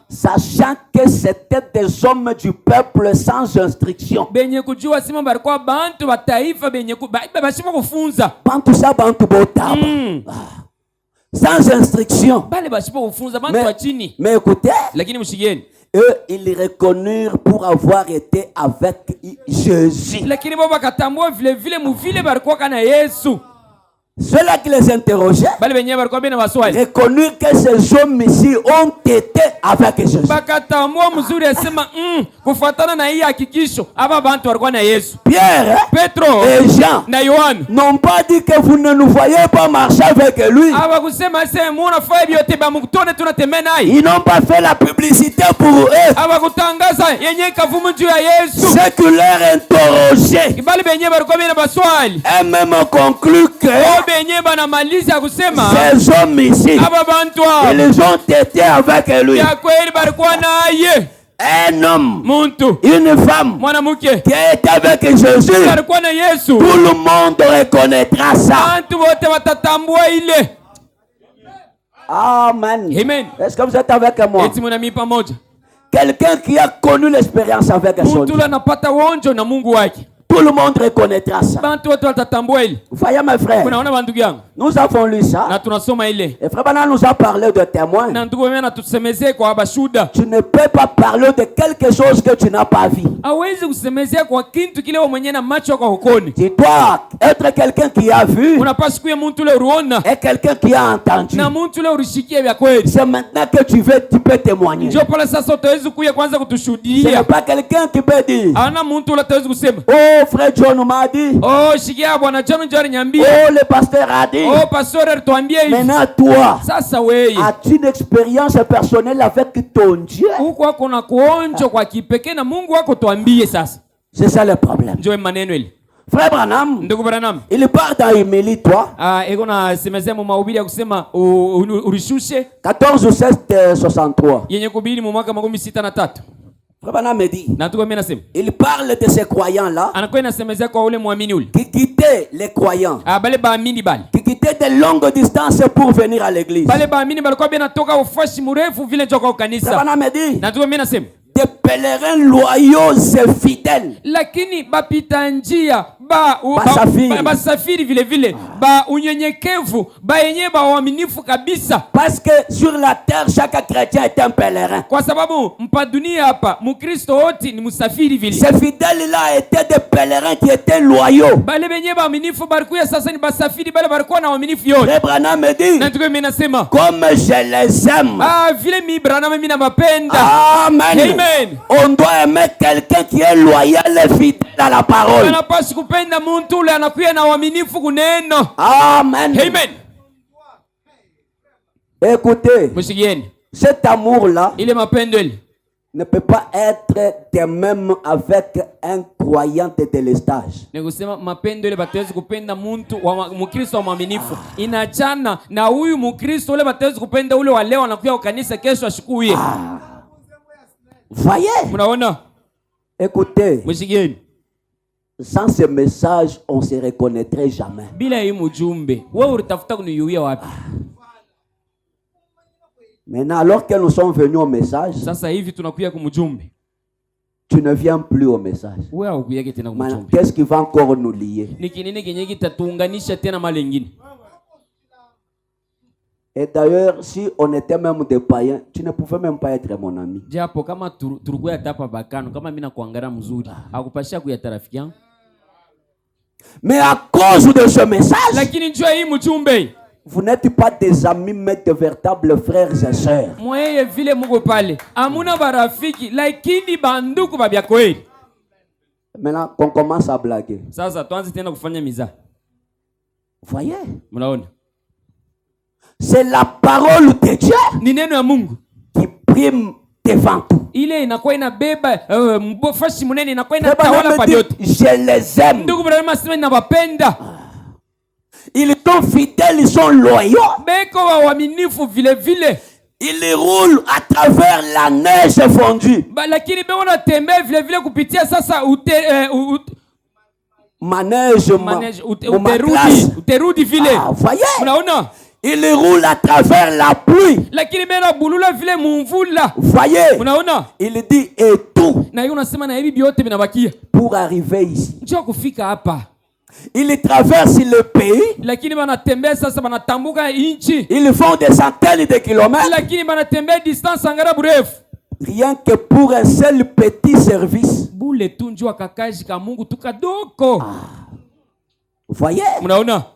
sachant que c'était des hommes du peuple sans instruction. Sans instruction. Mais écoutez, eux, ils reconnurent pour avoir été avec Jésus. Ceux-là qui les interrogeaient reconnurent que ces hommes ici ont été avec Jésus. Pierre et Jean n'ont pas dit que vous ne nous voyez pas marcher avec lui. Ils n'ont pas fait la publicité pour eux. Ceux qui leur interrogeaient et même conclu que ces hommes ici, ils ont été avec lui. Un homme, une femme qui est avec Jésus, tout le monde reconnaîtra ça. Amen. Est-ce que vous êtes avec moi? Quelqu'un qui a connu l'expérience avec son Dieu, tout le monde reconnaîtra ça. Voyez mes frères, nous avons lu ça. Et Frère Branham nous a parlé de témoins. Tu ne peux pas parler de quelque chose que tu n'as pas vu. Tu dois être quelqu'un qui a vu et quelqu'un qui a entendu. C'est maintenant que tu peux témoigner. Ce n'est pas quelqu'un qui peut dire, oh frère John m'a dit, oh le pasteur a dit. Maintenant toi, as-tu une expérience personnelle avec ton Dieu? C'est ça le problème. Frère Branham, il part dans Émilie 3, 14 ou 16 63. Frère Branham me dit, il parle de ces croyants-là qui quittaient les croyants, qui quittaient de longues distances pour venir à l'église. Frère Branham me dit, des pèlerins loyaux et fidèles. Basafiri vile vile unyenyekevu yenye waaminifu kabisa, parce que sur la terre chaque chrétien est un pèlerin. Kwa sababu mpa hapa mkristo wote ni msafiri vile. Ces fidèles là étaient des pèlerins qui étaient loyaux. Bale benye waaminifu barikuya sasa ni basafiri bale barikuwa na waaminifu yote. Frère Branham me dit, na tuko mimi nasema comme je les aime. Vile mi Branham mimi na mapenda. Amen. Amen. On doit aimer quelqu'un qui est loyal et fidèle à la parole. Amen. Amen. Écoutez, cet amour-là ne peut pas être de même avec un croyant de délestage. Voyez. Écoutez. Sans ce message, on ne se reconnaîtrait jamais. Maintenant, alors que nous sommes venus au message, tu ne viens plus au message. Qu'est-ce qui va encore nous lier? Et d'ailleurs, si on était même des païens, tu ne pouvais même pas être mon ami. Mais à cause de ce message, vous n'êtes pas des amis, mais de véritables frères et sœurs. Mweye vile muko pale. Amuna barafiki lakini banduku babia kweli. Maintenant, qu'on commence à blaguer. Sasa tuanze tena kufanya miza. Vous voyez? Mnaona? C'est la parole de Dieu. Ni neno ya Mungu Qui prime devant tout. ile inakuwa inabeba mbofashi munene inakuwa inatawala pale yote. Je les aime. Ndugu Branham asema ninawapenda. Ils sont fidèles, ils sont loyaux. Beko waaminifu vile vile. Ils roulent à travers la neige fondue. Lakini beko wanatembea vile vile kupitia sasa manège uterudi vile. Voyez? Unaona? Il roule à travers la pluie. Lakini bena bulula vile mumvula. Voyez? Unaona? Il dit et tout. Na yeye unasema na hivi biote binabakia. Pour arriver ici. Njoo kufika hapa. Ils traversent le pays. Lakini banatembea sasa banatambuka inchi. Ils font des centaines de kilomètres. Lakini banatembea distance angara burefu. Rien que pour un seul petit service. Bule tu njoo kakaji ka Mungu tukadoko. Voyez? Unaona?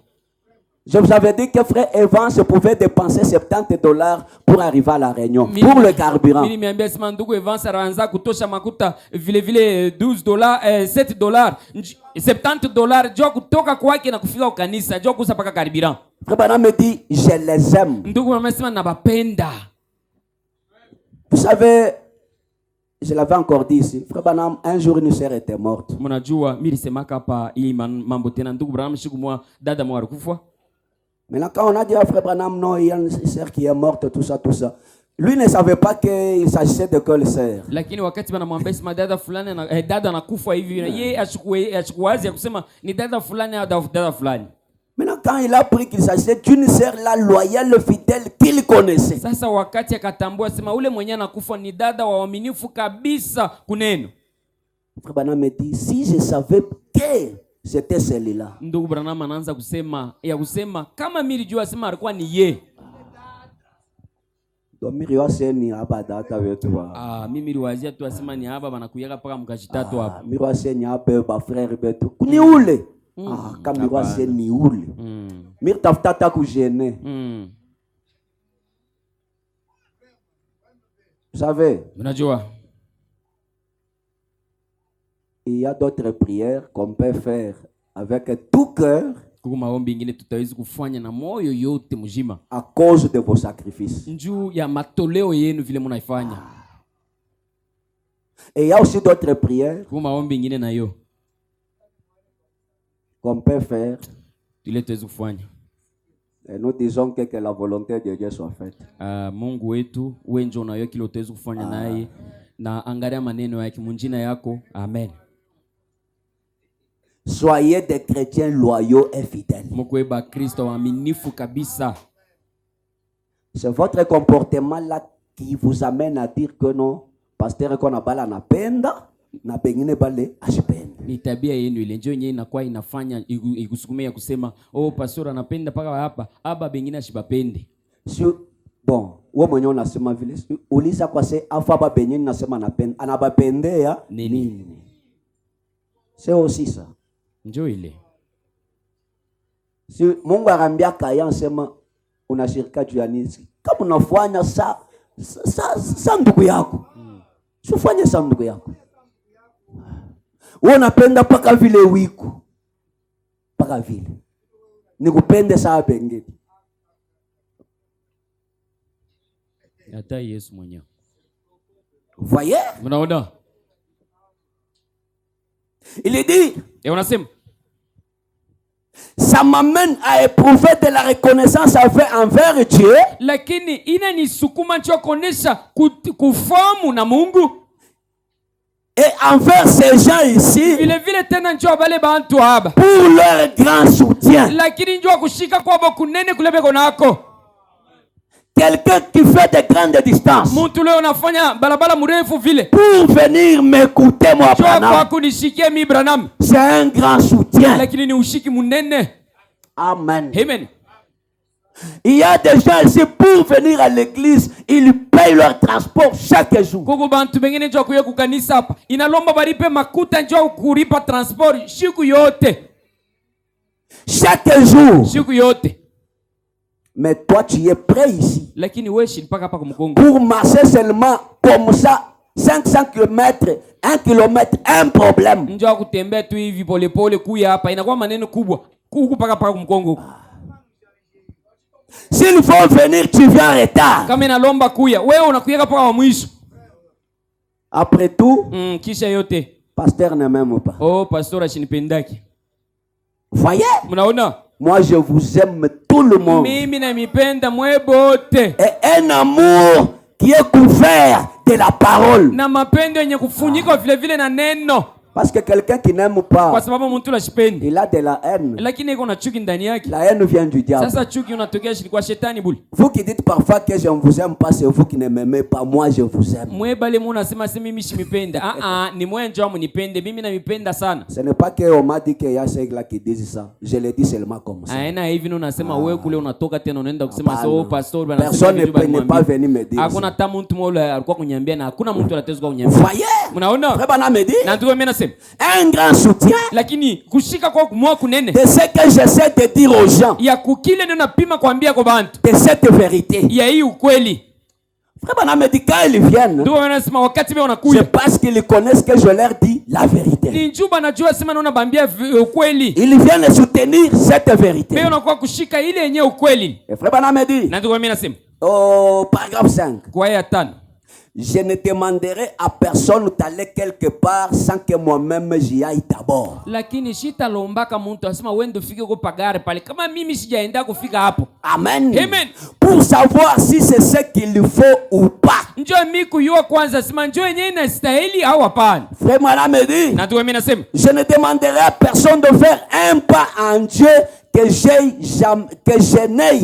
Je vous avais dit que frère Evans pouvait dépenser $70 pour arriver à la Réunion. Pour le carburant. Mimi niambia sema ndugu Evans anaanza kutosha makuta vile vile $12 $7 $70 njoo kutoka kwake na kufika kwa kanisa njoo kusa paka carburant. Frère Branham me dit je les aime. Ndugu amesema nabapenda. Vous savez, je l'avais encore dit ici. Frère Branham, un jour une sœur était morte. Mnajua mimi nisemaka hapa hii mambo tena ndugu Branham siku moja dada mwa alikufa. Maintenant quand on a dit à Frère Branham non, il y a une sœur qui est morte, tout ça. Lui ne savait pas qu'il s'agissait de quelle sœur. Lakini wakati banamwambia sema dada fulani na dada anakufa hivi yeye ashikuwazi ya kusema ni dada fulani au dada fulani. Maintenant quand il a pris qu'il s'agissait d'une sœur la loyale, fidèle qu'il connaissait. Sasa wakati akatambua sema ule mwenye anakufa ni dada wa waaminifu kabisa kuneno. Frère Branham me dit si je savais que c'était celle-là. Ndugu Branham anaanza kusema kama mimi nilijua sema alikuwa ni ye. Mimi niliwazia tu asema ni hapa banakuyaka paka mkashitatu hapa. Miroase ni hapa ba frère betu. Ni ule. Kama miroase ni ule. Mimi tafuta ta kujene. Vous savez? Unajua? Il y a d'autres prières qu'on peut faire avec tout cœur. Kuko maombi ingine tutaweza kufanya na moyo yote mzima. À cause de vos sacrifices. Njuu ya matoleo yenu vile mnaifanya. Et il y a aussi d'autres prières. Kuko maombi ingine na yo qu'on peut faire. Ile tuweza kufanya. Et nous disons que la volonté de Dieu soit faite. Mungu wetu wewe ndio unayo kile utaweza kufanya naye na angalia maneno yake munjina yako. Amen. Soyez des chrétiens loyaux et fidèles. Mkweba Kristo waaminifu kabisa. C'est votre comportement là qui vous amène à dire que non, pasteur qu'on a bala napenda na pengine bale ashipende. Ni tabia yenu ile ndio yenyewe inakuwa inafanya ikusukumia kusema pastor anapenda paka hapa bengine ashibapende. Bon, wewe mwenyewe unasema vile ulisa kwa se afa ba benye nasema napenda anabapendea nini? C'est aussi ça. Njoo ile. Si Mungu arambia Kaya sema unashirika juu ya nini? Kama unafanya sa ndugu yako. Usifanye sa ndugu yako. Wewe unapenda paka vile wiku. Paka vile. Nikupende saa bengine. Hata Yesu mwenyewe. Voyez? Mnaona? Il est dit, et on asema, ça m'amène à éprouver de la reconnaissance envers Dieu. Lakini inanisukuma ncho kuonesha kufahamu na Mungu. Et envers ces gens ici. Vile vile tena ncho bale bantu haba. Pour leur grand soutien. Lakini njo kushika kwa kunene kulebe konako. Quelqu'un qui fait de grandes distances. Mtu leo anafanya barabara mrefu vile. Pour venir m'écouter moi Branham. Kwa kunishikia mi Branham. C'est un grand soutien. Lakini ni ushiki munene. Amen. Amen. Il y a des gens ici pour venir à l'église, ils payent leur transport chaque jour. Kuko bantu bengine njo kuya kukanisa hapa. Inalomba baripe makuta njo kuripa transport siku yote. Chaque jour. Siku yote. Mais toi, tu es prêt ici lakini wewe shi mpaka hapa kumkongo pour marcher seulement comme ça 500 km, 1 km, un problème. Njoo kutembea tu hivi pole pole kuya hapa inakuwa maneno kubwa. Huku paka kumkongo. S'il faut venir, tu viens en retard. Kama inalomba kuya, wewe unakuya paka wa mwisho. Après tout, kisha yote, pasteur ne m'aime pas. Oh, pasteur ashinipendaki. Voyez? Mnaona? Moi je vous aime tout le monde. Mimi namipenda mwe bote. Et un amour qui est couvert de la parole. Na mapendo yenye kufunyika vile vile na neno. Parce que quelqu'un qui n'aime pas, kwa sababu mtu anashipendi, il a de la haine. Lakini iko na chuki ndani yake. La haine vient du diable. Sasa chuki unatokea kwa shetani buli. Vous qui dites parfois que je ne vous aime pas, c'est vous qui ne m'aimez pas. Moi je vous aime. Mwe bale muna sema si mimi shimipenda. Ni mwe njoo mnipende. Mimi namipenda sana. Ce n'est pas que on m'a dit qu'il y a ceux là qui disent ça. Je le dis seulement comme ça. Aina hivi unasema wewe kule unatoka tena unaenda kusema so pastor bana. Personne ne pas venir me dire. Hakuna hata mtu mmoja alikuwa kunyambia na hakuna mtu anatezwa kunyambia. Voyez? Mnaona? Frère Bana me dit. Na ndio mimi nasema. Un grand soutien. Lakini kushika kwa kumwa kunene. De ce que j'essaie de dire aux gens. Ya kukile ndio napima kuambia kwa bantu. De cette vérité. Ya hii ukweli. Frère Bana me dit quand ils viennent. Ndio wanasema wakati wao wanakuja. C'est parce qu'ils connaissent que je leur dis la vérité. Ni njuba najua sema naona bambia ukweli. Ils viennent soutenir cette vérité. Mimi unakuwa kushika ile yenyewe ukweli. Et Frère Bana me dit. Na ndio mimi nasema. Au paragraphe 5. Kwa ya 5. Je ne demanderai à personne d'aller quelque part sans que moi-même j'y aille d'abord. Lakini shitalombaka muntu asema wewe ndio ufike kwa gari pale kama mimi sijaenda kufika hapo. Amen. Amen. Pour savoir si c'est ce qu'il faut ou pas. Njoo mimi kujua kwanza sema njoo yenyewe inastahili au hapana. Frère Mala me dit. Na ndio mimi nasema. Je ne demanderai à personne de faire un pas en Dieu que je n'ai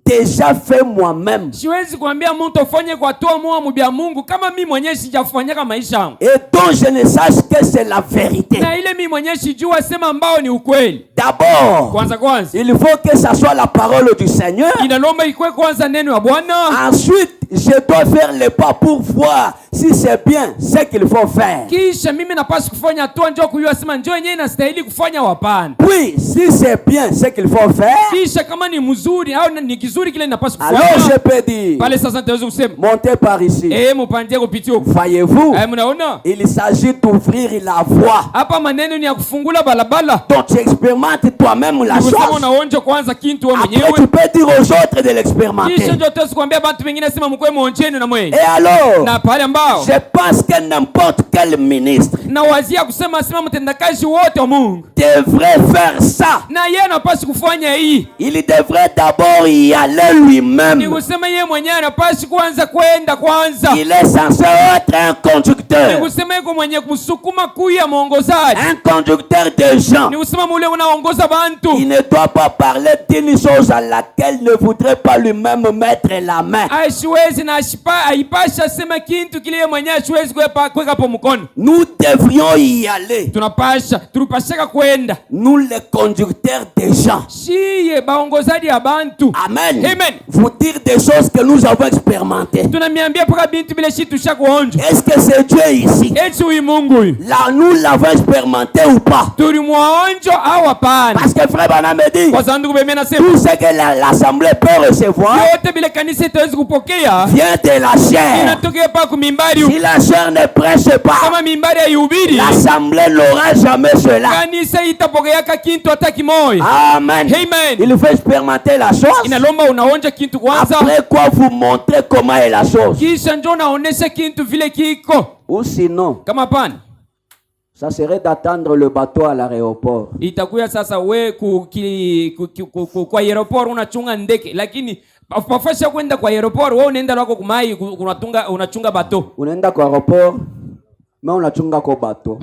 déjà fait moi-même. Siwezi kuambia mtu afanye kwa toa moyo mbia Mungu kama mimi mwenyewe sijafanyaka maisha yangu. Et donc je ne sache que c'est la vérité. Na ile mimi mwenyewe sijua sema ambao ni ukweli. D'abord, kwanza il faut que ça soit la parole du Seigneur. Inalomba ikuwe kwanza neno ya Bwana. Ensuite, je dois faire le pas pour voir si c'est bien ce qu'il faut faire. Kisha mimi napaswa kufanya hatua njoo kujua sema njoo yenyewe inastahili kufanya hapana. Puis, si c'est bien ce qu'il faut faire. Kisha kama ni mzuri au ni kizuri kile ninapaswa kufanya. Alors je peux dire. Pale sasa nitaweza kusema. Montez par ici. Mpandie kupitia huko. Voyez-vous? Mnaona? Il s'agit d'ouvrir la voie. Hapa maneno ni ya kufungula balabala. Donc tu expérimentes toi-même la chose. Unaonja kwanza kintu wewe mwenyewe. Après tu peux dire aux autres de l'expérimenter. Kisha ndio tusikwambia watu wengine sema mkwe muonjeni na mwe. Et alors? Na pale ambao. Je pense que n'importe quel ministre. Na wazia kusema sema mtendakazi wote wa Mungu. Devrait faire ça. Na yeye anapaswa kufanya hii. Il devrait d'abord y aller lui-même. Ni kusema yeye mwenyewe anapaswa kwanza kwenda kwanza. Il est censé être un conducteur. Ni kusema yeye mwenyewe kumsukuma kuya muongozaji. Un conducteur de gens. Ni kusema mule unaongoza bantu. Il ne doit pas parler d'une chose à laquelle ne voudrait pas lui-même mettre la main. Asiwezi na aipasha sema kintu kile mwenyewe asiwezi kuweka hapo mkono. Nous devrions y aller. Tunapasha kwenda. Nous les conducteurs des gens. Shiye baongozaji ya bantu. Amen. Amen. Vous dire des choses que nous avons expérimentées. Tunamiambia paka bintu bila shitu shakuonja. Est-ce que c'est Dieu ici? Eti huyu Mungu huyu. Là nous l'avons expérimenté ou pas? Tulimwaonja au hapana? Parce que frère Bana me dit. Kwa sababu bemena nasema. Tout ce que l'assemblée peut recevoir. Yote bila kanisa itaweza kupokea. Vient de la chair. Inatokea pa kumimbari. Si la chair ne prêche pas. Kama mimbari haihubiri. L'assemblée n'aura jamais cela. Kanisa itapokea kintu hata kimoja. Amen. Amen. Il faut expérimenter la chose. Inalomba unaonja kintu kwanza. Après quoi vous montrez comment est la chose. Kisha njoo naonesha kintu vile kiko. Ou sinon. Kama pana. Ça serait d'attendre le bateau à l'aéroport. Itakuya sasa we kwa aeroport unachunga ndege lakini pafasha kwenda kwa aeroport wewe unaenda lako kumai unachunga bateau. Unaenda kwa aeroport mais unachunga kwa bateau.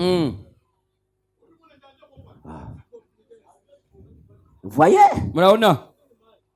Voyez? Mnaona?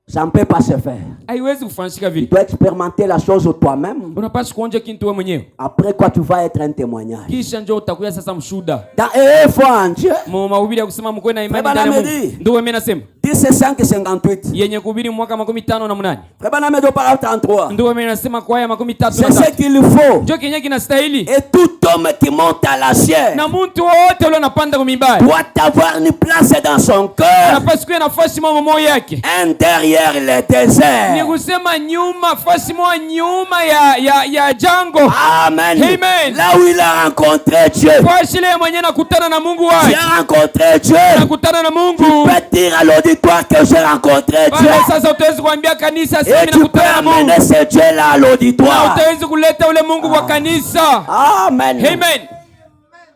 Ça ne peut pas se faire. Haiwezi kufanyika vile. Tu dois expérimenter la chose toi-même. Unapaswa kuonja kintu wewe mwenyewe. Après quoi tu vas être un témoignage. Kisha njoo utakuya sasa mshuhuda. Dans foi en Dieu. Mahubiri ya kusema mkwe na imani ndani ya Mungu. Ndio mimi nasema. 1758. Yenye kuhubiri mwaka 58. Frère Baname do paragraphe 33. Ndio mimi nasema kwa ya 33. C'est ce qu'il faut. Ndio kenye kinastahili. Et tout homme qui monte à la chair. Na mtu wote yule anapanda kumimbari. Doit avoir une place dans son cœur. Anapaswa kuwa nafasi mwa moyo yake. Un derrière derrière le désert. Ni kusema nyuma, fasi moja nyuma ya jango. Amen. Amen. Là où il a rencontré Dieu. Fasi ile mwenye nakutana na Mungu wake. J'ai rencontré Dieu. Nakutana na Mungu. Tu peux dire à l'auditoire que j'ai rencontré Dieu. Pale sasa utaweza kuambia kanisa sasa Et mimi tu peux nakutana na Mungu. amener ce Dieu là à l'auditoire. Utaweza kuleta ule Mungu kwa kanisa. Amen. Amen.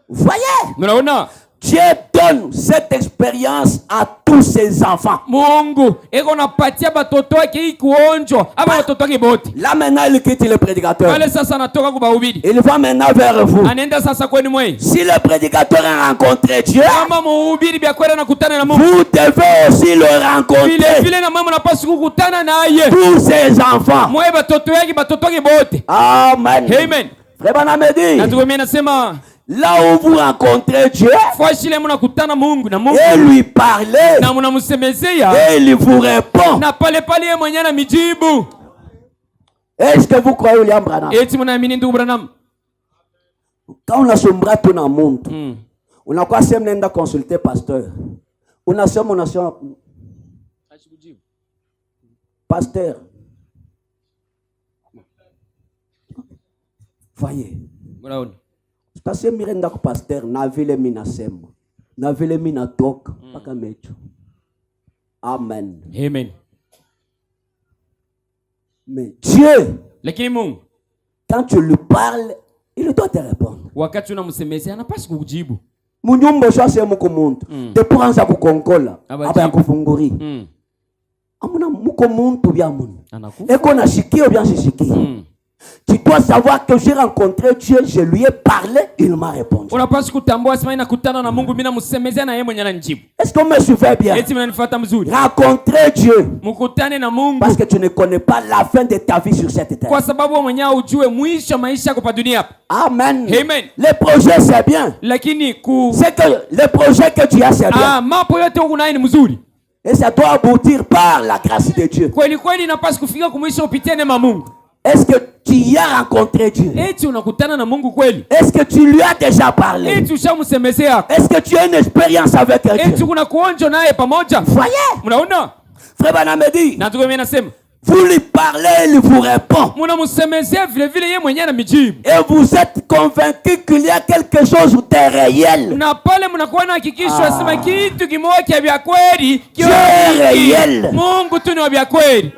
Voyez, Mnaona? Dieu donne cette expérience à tous ses enfants. Mungu eko napatia batoto wake hii kuonjo ama watoto wake bote. Là maintenant il quitte le prédicateur. Pale sasa anatoka kubahubiri. Il va maintenant vers vous. Anaenda sasa kwenu mwe. Si le prédicateur a rencontré Dieu, Kama mhubiri bia kwenda nakutana na Mungu. vous devez aussi le rencontrer. Vile vile na mama napaswa kukutana naye. Tous ses enfants. Mwe batoto wake bote. Amen. Amen. Frère Branham dit, Na tukomea nasema là où vous rencontrez Dieu, fwashi ile mnakutana Mungu na Mungu. et lui parlez, Na mnamsemezea. et il vous répond. Na pale yeye mwenyewe na mijibu. Est-ce que vous croyez William Branham? Eti mnaamini ndugu Branham? Quand on a sombré tout dans le monde, on a quoi c'est mnenda consulter pasteur. On a pasteur. Voyez. Mnaona? Station mirenda ko pasteur na vile mina sema. Na vile mina toka paka mecho. Amen. Amen. Mais Dieu, Lakini Mungu quand tu lui parles, il doit te répondre. wakati unamsemezea anapaswa kukujibu. Munyumba shase muko muntu. De kuanza kukonkola, aba yakufunguri. Amuna muko muntu bya muntu. Anakufa. Eko na shikio bya shikio. Tu dois savoir que j'ai rencontré Dieu, je lui ai parlé, il m'a répondu. Unapaswa kutambua sema nakutana na Mungu mimi namsemezea na yeye mwenyewe ananijibu. Est-ce qu'on me suivait bien? Eti mnanifuata mzuri. Rencontrer Dieu. Mkutane na Mungu. Parce que tu ne connais pas la fin de ta vie sur cette terre. Kwa sababu wewe mwenyewe ujue mwisho maisha yako pa dunia hapa. Amen. Amen. Les projets c'est bien. Lakini C'est que les projets que tu as c'est bien. mambo yote uko nayo ni mzuri. Et ça doit aboutir par la grâce de Dieu. Kweli kweli inapaswa kufika kumwisho upitie neema Mungu. Est-ce que tu y as rencontré Dieu? Eti unakutana na Mungu kweli? Est-ce que tu lui as déjà parlé? Eti ushamsemezea? Est-ce que tu as une expérience avec Eti Dieu? kuna kuonjo naye pamoja? Voyez, Mnaona? Frère Branham dit, Na tuko mimi nasema, vous lui parlez, il vous répond. mnamsemezea vile vile yeye mwenyewe anamijibu. Et vous êtes convaincu qu'il y a quelque chose de réel. Na pale mnakuwa na hakikisho asema kitu kimoja vya kweli, Dieu est réel. Mungu tu ni wa kweli.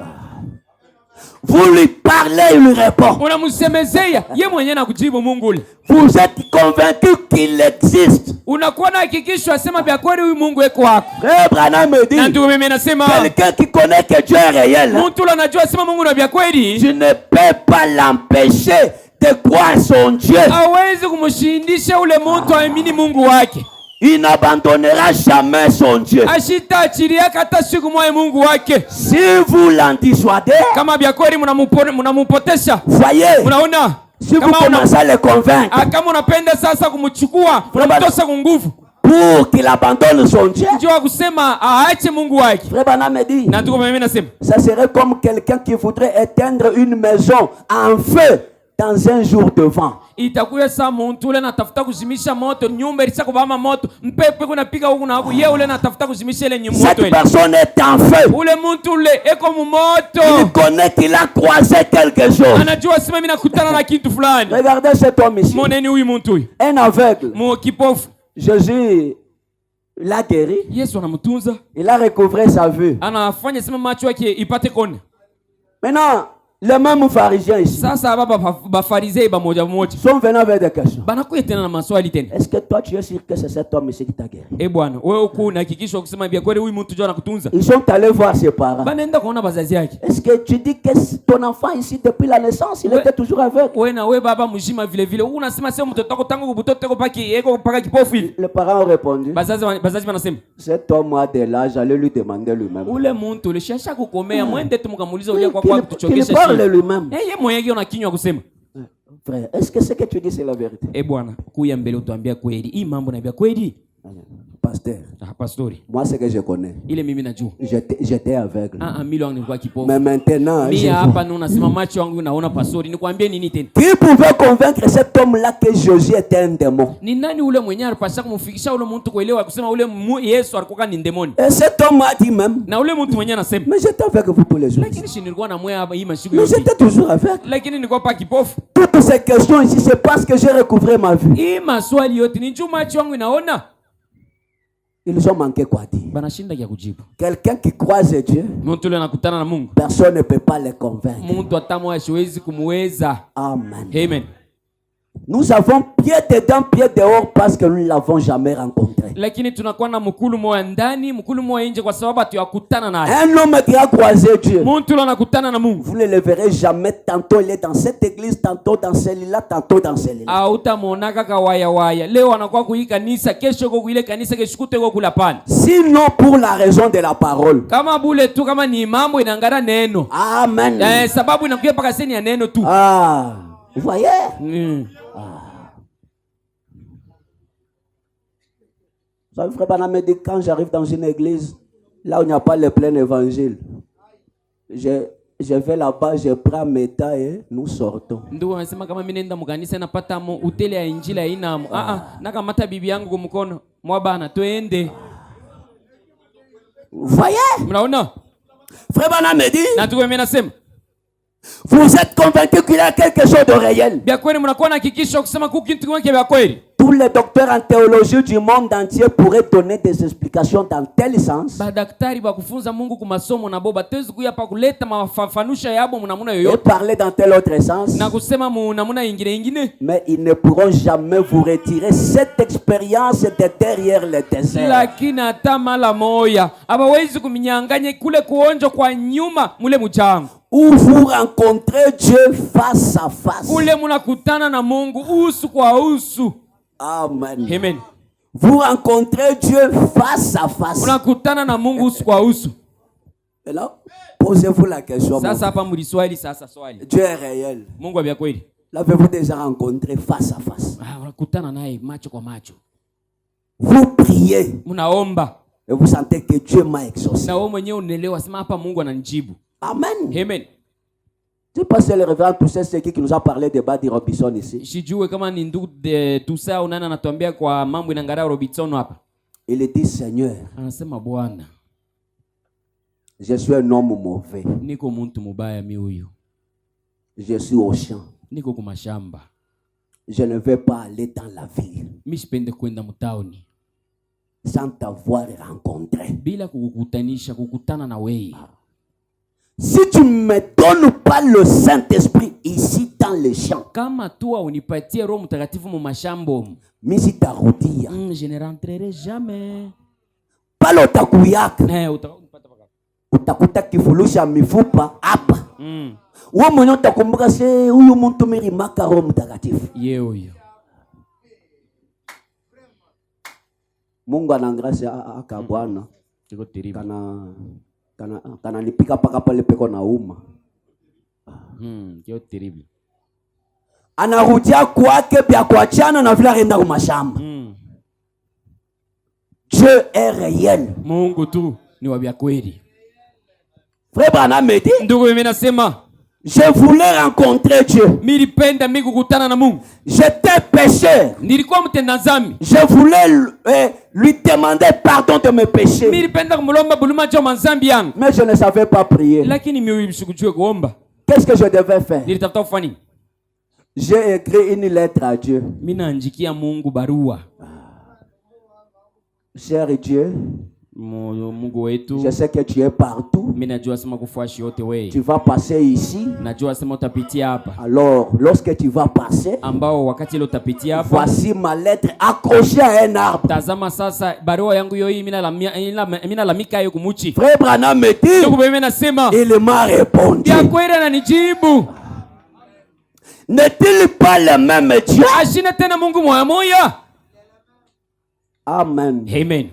Vous lui parlez, il lui répond. Unamsemezea yeye mwenyewe anakujibu Mungu ule. Vous êtes convaincu qu'il existe. Unakuwa na hakikisho asema vya kweli huyu Mungu yuko hapo. Frère Branham me Na dit, ndio mimi nasema quelqu'un qui connaît que Dieu est réel, mtu anajua asema Mungu ni wa kweli, tu ne peux pas l'empêcher de croire son Dieu. hawezi kumshindisha ule mtu aamini Mungu wake. Il n'abandonnera jamais son Dieu. Ashitaachilia hata siku moja Mungu wake. Si vous l'en dissuadez, Kama vya kweli mnamupotesha. voyez, Unaona? si vous commencez à le convaincre Kama unapenda sasa kumchukua, unamtosa kwa nguvu. pour qu'il abandonne son Dieu, Njoo kusema aache Mungu wake. Frère Branham me dit, Na tuko mimi nasema, ça serait comme quelqu'un qui voudrait éteindre une maison en feu dans un jour de vent. itakuwa saa mtu ule anatafuta kuzimisha moto, nyumba ilisha kubama moto, mpepo kunapiga huku na huku, yeye ule anatafuta kuzimisha ile nyumba moto Cette ile. personne est en feu. Ule mtu ule eko mu Il moto. connaît qu'il a croisé quelque chose. Anajua sema mimi nakutana na kitu fulani. Regardez cet homme ici, Moneni huyu mtu huyu. un aveugle. Mu kipofu. Jésus l'a guéri. Yesu anamtunza. Il a recouvré sa vue. Anafanya sema macho yake ipate kona. Maintenant, les mêmes pharisiens ici Sasa baba bafarizei bamoja moja. sont venus avec des questions. Banakuja tena na maswali tena. Est-ce que toi tu es sûr que c'est cet homme ici qui t'a guéri? Bwana, wewe uko na hakikisho kusema vya kweli huyu mtu njoo anakutunza. Ils sont allés voir ses parents. Banaenda kuona bazazi yake. Est-ce que tu dis que ton enfant ici depuis la naissance, il était toujours aveugle? Wewe na wewe baba mjima vile vile. Unasema sio mtoto wako tangu kubutoto wako paki eko paka kipofu hivi. Les parents ont répondu, Bazazi wanasema, cet homme a de l'âge, allez lui demander lui-même. ule mtu ulishasha kukomea mwende tu mkamuuliza ule kwa Qu'il kutuchokesha parle shida. lui-même. Yeye mwenyewe ana kinywa kusema. Frère, est-ce que ce que tu dis c'est la vérité? Bwana, kuya mbele utuambia kweli. Hii mambo na vya kweli. pasteur. Pastori. Moi, c'est que je connais. Ile mimi najua. J'étais aveugle. Mimi wangu nilikuwa kipofu. Mais maintenant, mimi hapa unasema macho yangu naona pastori. Nikwambie nini tena? Qui pouvait convaincre cet homme-là que Jésus était un démon? Ni nani ule mwenye alipasha kumfikisha ule mtu kuelewa kusema ule Yesu alikuwa ni demoni? Et cet homme a dit même. Na ule mtu mwenye anasema, mais j'étais avec vous tous les jours. Lakini si nilikuwa na moyo hapa hii mashiku yote. Mais j'étais toujours avec. Lakini nilikuwa pa kipofu. Toutes ces questions ici, c'est parce que j'ai recouvré ma vue. Hii maswali yote ni juu macho yangu inaona. Ils ont manqué quoi dire? Banashinda kia kujibu. Quelqu'un qui croise Dieu, mtu yule anakutana na Mungu, personne ne peut pas le convaincre. Mtu atamwa hawezi kumweza. Amen. Amen. Nous avons pied dedans, pied dehors parce que nous ne l'avons jamais rencontré. Lakini tunakuwa na mkulu moja ndani, mkulu moja nje kwa sababu hatuyakutana naye. Un homme qui a croisé Dieu, mtu yule anakutana na Mungu, vous ne le verrez jamais. Tantôt il est dans cette église, tantôt dans celle-là, tantôt dans celle-là. Hautamuonaka kawaya waya. Leo anakuwa kuhii kanisa, kesho kwa ile kanisa, kesho kuteko kula pana. Sinon pour la raison de la parole. Kama bule tu, kama ni mambo inangara neno. Amen. Sababu inakuja paka seni ya neno tu. Vous voyez? Vous savez, frère Branham me dit, quand j'arrive dans une église, là où il n'y a pas le plein évangile, je vais là-bas, je prends mes tas et nous sortons. Ndio anasema kama mimi nenda mkanisa napata utele ya injili haina nakamata bibi yangu kwa mkono. Mwa bana twende. Vous voyez? Mnaona? Frère Branham me dit, na tuko mimi nasema, vous êtes convaincu qu'il y a quelque chose de réel. Bia kweli mnakuwa na hakikisho kusema kitu kimoja bia kweli. Tous les docteurs en théologie du monde entier pourraient donner des explications dans tel sens. Badaktari ba kufunza Mungu kwa masomo na boba tezu kuya pa kuleta mafafanusha yabo mnamuna yoyote. Et parler dans tel autre sens. Na kusema mnamuna ingine. Mais ils ne pourront jamais vous retirer cette expérience de derrière le désert. Lakini hata mala moya hawezi kuminyanganya kule kuonjo kwa nyuma mule mchango. Où vous rencontrez Dieu face à face. Kule mnakutana na Mungu usu kwa usu. Amen. Amen. Vous rencontrez Dieu face à face. Unakutana na Mungu usu kwa usu. Et là, posez-vous la question. Sasa hapa mliswali sasa swali. Dieu est réel. Mungu abia kweli. L'avez-vous déjà rencontré face à face? Unakutana naye macho kwa macho. Vous priez. Munaomba. Et vous sentez que Dieu m'a exaucé. Na wewe mwenyewe unaelewa sema hapa Mungu ananijibu. Amen. Amen. Je sais pas si le révérend Toussaint c'est qui nous a parlé de Badi Robinson ici. Sijue kama ni ndugu Toussaint unana anatuambia kwa mambo inangara Robinson hapa. Il dit Seigneur. Anasema Bwana, je suis un homme mauvais. Niko mtu mubaya mi huyu. Je suis au champ. Niko kwa mashamba. Je ne vais pas aller dans la ville. Mimi sipende kwenda mtaoni sans t'avoir rencontré. Bila kukutana na wewe. Si tu ne me donnes pas le Saint-Esprit ici dans les champs, kama tu unipatie Roho Mtakatifu mu mashambo, mimi sitarudia. Je ne rentrerai jamais. Pale utakuyaka. Utakuta kifulusha mifupa hapa. Wewe mwenyewe utakumbuka se huyu mtu mirimaka Roho Mtakatifu. Yeye huyo. Mungu anaangalia akabwana. Kiko terrible. Kana nipika paka pale peko na uma. Kiko terrible. Anarudia kwake pia kuachana na vile anaenda kwa mashamba. Dieu est réel. Mungu tu ni wa vya kweli. Frère Branham me dit, ndugu mimi nasema, je voulais rencontrer Dieu. Nilipenda mimi kukutana na Mungu. J'étais pécheur. Nilikuwa mtenda dhambi. Je voulais lui demander pardon de mes péchés. Nilipenda kumlomba buluma cha mazambi yangu. Mais je ne savais pas prier. Lakini mimi sikujua kuomba. Qu'est-ce que je devais faire? Nilitafuta kufanya. J'ai écrit une lettre à Dieu. Mimi naandikia Mungu barua. Cher Dieu, Mungu wetu, je sais que tu es partout. Mimi najua sema kufuashi yote wewe. Tu vas passer ici. Najua sema utapitia hapa. Alors, lorsque tu vas passer, ambao wakati ile utapitia hapa, voici ma lettre accrochée à un arbre. Tazama sasa barua yangu hiyo mimi nalamika hiyo kumuchi. Frère Branham me dit, ndugu mimi nasema, il m'a répondu. Ya kweli ananijibu. N'est-il pas le même Dieu? Ashina tena Mungu moya moya. Amen. Amen.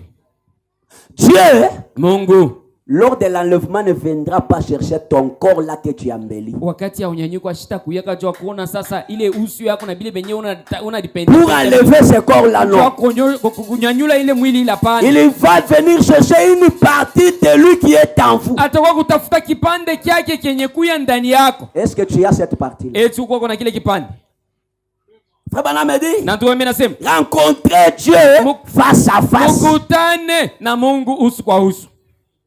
Dieu, Mungu, lors de l'enlèvement ne viendra pas chercher ton corps là que tu embellis. Wakati ya unyanyuko ashita kuyaka jua kuona sasa ile usu yako na bile benye una depend. Pour enlever ce corps là non. Kunyanyula ile mwili ila pana. Il va venir chercher une partie de lui qui est en vous. Atakuwa kutafuta kipande kyake kenye kuya ndani yako. Est-ce que tu as cette partie? Eti uko na kile kipande. Frère Branham me dit, rencontrer Dieu face à face. Mukutane na Mungu uso kwa uso.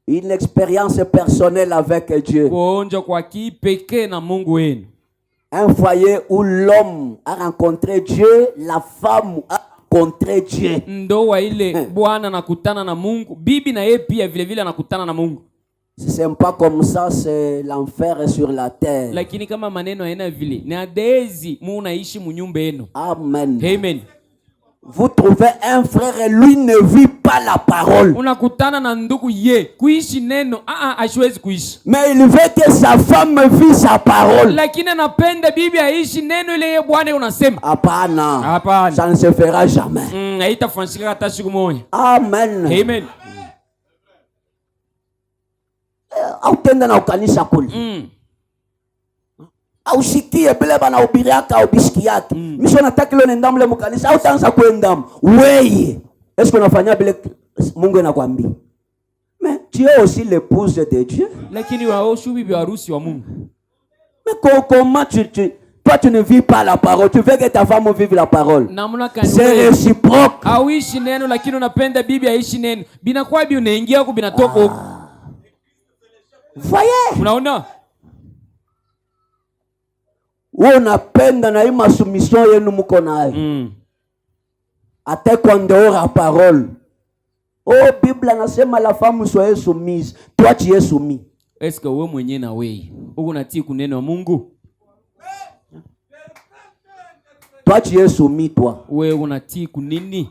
Une expérience personnelle avec Dieu. Kuonja kwa kipekee na Mungu wenu. Un foyer où l'homme a rencontré Dieu, la femme a rencontré Dieu. Ndoa ile bwana anakutana na Mungu, bibi na yeye pia vile vile anakutana na Mungu. C'est pas comme ça, c'est l'enfer sur la terre. Lakini kama maneno haina vile, ni adezi munaishi munyumba yenu. Amen. Amen. Vous trouvez un frère et lui ne vit pas la parole. Unakutana na ndugu ye kuishi neno haiwezi kuishi. Mais il veut que sa femme vit sa parole. Lakini anapenda bibi aishi neno ile bwana unasema. Hapana. Hapana. Ça ne se fera jamais. Haitafanyika hata siku moja. Amen. Amen. Autenda na ukanisa kule. Aushikie bile bana ubiriaka au bisikiaki. Misho nataka leo nenda mle mkanisa au taanza kwenda. Wewe. Est-ce qu'on afanya bile Mungu anakuambia? Mais tu es aussi l'épouse de Dieu. Lakini wao bibi harusi wa Mungu. Mais comment toi tu ne vis pas la parole, tu veux que ta femme vive la parole. C'est réciproque. Auishi neno lakini unapenda bibi aishi neno. Binakuwa bibi unaingia huko binatoka huko. Voyez? Unaona? Wewe unapenda na hii masumission yenu mko nayo. Hata kwa dehors la parole. Oh, Bible anasema la femme soit soumise. Toi tu es soumis. Est-ce que wewe mwenyewe na wewe uko unatii kuneno wa Mungu? Toi tu es soumis toi. Wewe unatii kunini?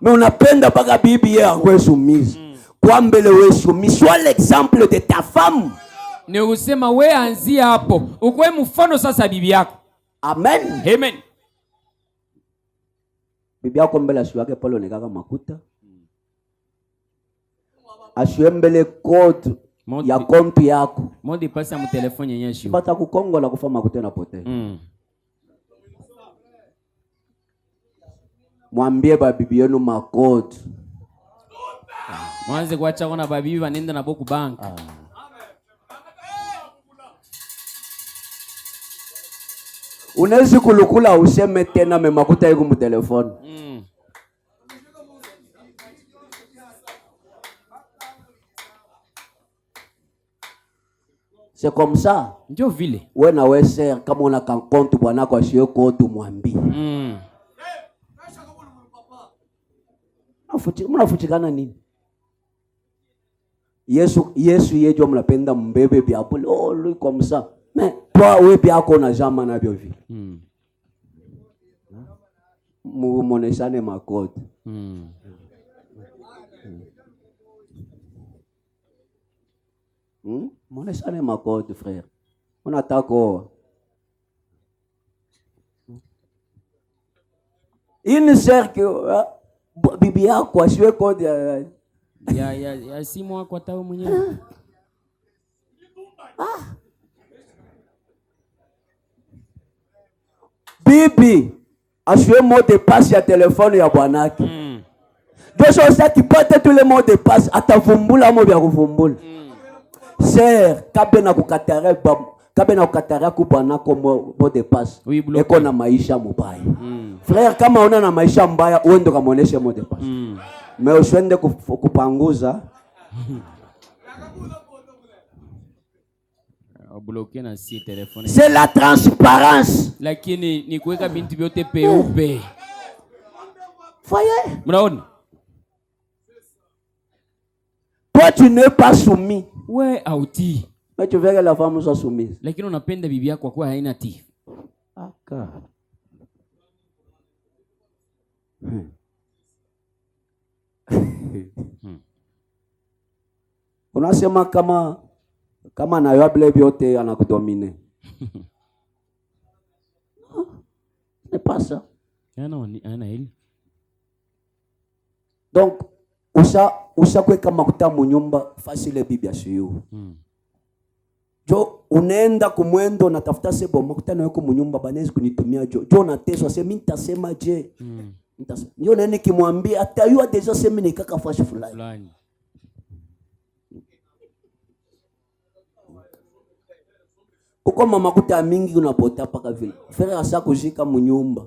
Mais unapenda mpaka bibi yeye akwe soumise. Kwa mbele wewe soumis. Sois l'exemple de ta femme. Ni usema wewe anzia hapo. Ukwe mfano sasa bibi yako. Amen. Amen. Bibi yako mbele asiwake pale onekaka makuta. Asiwe mbele code ya konti yako. Modi pasa mu telefone yenyewe shio. Bata kukongola kufa makuta na pote. Mwambie ba bibi yenu makode. Mwanze kuacha kuna babibi banenda na boku bank. Unaweza kulukula useme tena memakuta yako mu telefone. C'est comme ça. Ndio vile. Wewe na wewe sir kama una compte bwana kwa shio code mwambie. Mnafutikana nini? Yesu yejo mnapenda mbebe bia pole. Oh, lui comme ça. Mais toi wewe pia uko na jama na vile vile. Muoneshane makoti. Muoneshane makoti frère. Unataka une sœur que bibi yako asiwe kodi ya simu wako hata wewe mwenyewe. Bibi asiwe mot de passe ya telefone ya bwanake. Deux choses qui portent tous les mots de passe atavumbula mo bya kuvumbula. Sœur, kabena kukatara kubwanako mot de passe. Eko na maisha mubaya. Frère, kama una na maisha mbaya uende kamuoneshe mot de passe. Mais usiende kupanguza. C'est la transparence. Lakini ni kuweka binti vyote peupe. Voyez? Mnaona? Toi tu n'es pas soumis. Ouais, auti. Mais tu veux que la femme soit soumise. Lakini unapenda bibi yako kwa haina tii. Aka. Unasema kama na yable vyote anakudomine. C'est pas ça. Non, ana hili. Donc, ushakweka makuta munyumba fasile bibi asiyo. Jo unaenda kumwendo natafuta sebo makuta na yako munyumba banezi kunitumia jo na teso sema mimi nitasema je. Ndio nani kimwambia atayua deja sema ni kaka fashi fulani. Uko mama makuta mingi unapota paka vile. Frère asa kujika munyumba.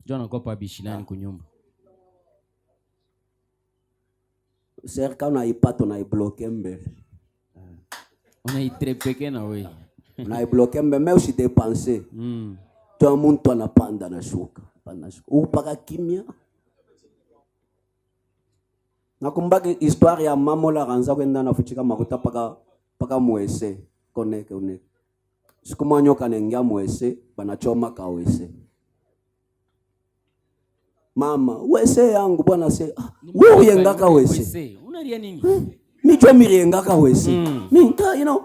Jo nakopa bishilani kunyumba. Serika unaipata unaibloke mbele. Unaitrepeke na wewe. Unaibloke mbele mais usidepenser. Toi muntu anapanda na shuka. Upaka kimya. Nakumbaki histoire ya mama la ranza kwenda na fuchika makuta paka mwese. Koneke uneke. Siku manyoka nengia mwese banachoma ka wese. Mama, wese yangu bwana se. Wewe yengaka wese. Unalia nini? Micho miriengaka wese. Minka, you know,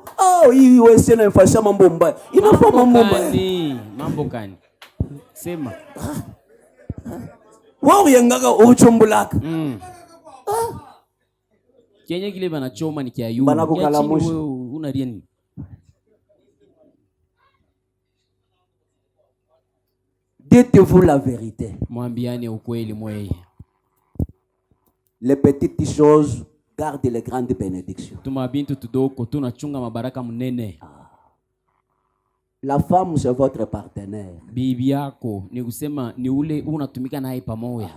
hii wese na mfasha mambo mbaya. Inafaa mambo mbaya. Mambo gani? Sema. Wewe yengaka uchumbulaka. Kenye kile banachoma ni kiayu. Banakukalamusha. Unalia nini? Dites-vous la vérité. Mwambiane ukweli mweye. Les petites choses gardent les grandes bénédictions. Tumabintu tudoko tunachunga mabaraka mnene. La femme c'est votre partenaire. Bibi yako ni kusema ni ule unatumika naye pamoja.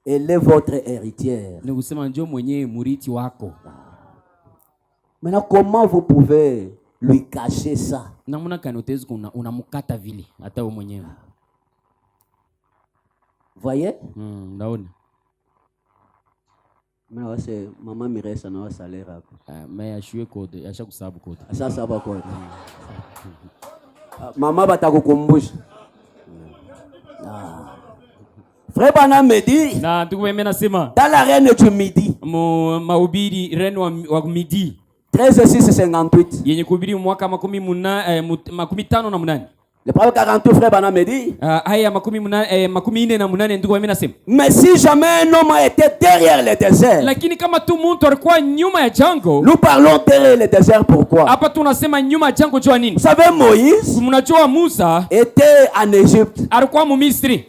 Elle est votre héritière. Ni kusema njoo mwenyewe muriti wako. Maintenant comment vous pouvez lui cacher ça? Namuna kanotezi unamukata vile hata wewe mwenyewe. Voyez? Naona. Mimi wase mama Miresa na wasalera hapo. Mais ashue code, asha kusabu code. Sasa hapa code. Mama batakukumbusha. Frère Bana me dit. Na tuko mimi nasema. Dans la reine du midi. Mahubiri reine wa midi. 13:58. Yenye kuhubiri mwaka 15:8. Le prophète 48 frère Bana me dit. Haya 48 ndugu mimi nasema. Mais si jamais un homme était derrière le désert. Lakini kama tu mtu alikuwa nyuma ya jango. Nous parlons derrière le désert pourquoi? Hapa tunasema nyuma ya jango jua nini? Vous savez Moïse? Mnajua Musa était en Égypte. Alikuwa mu Misri.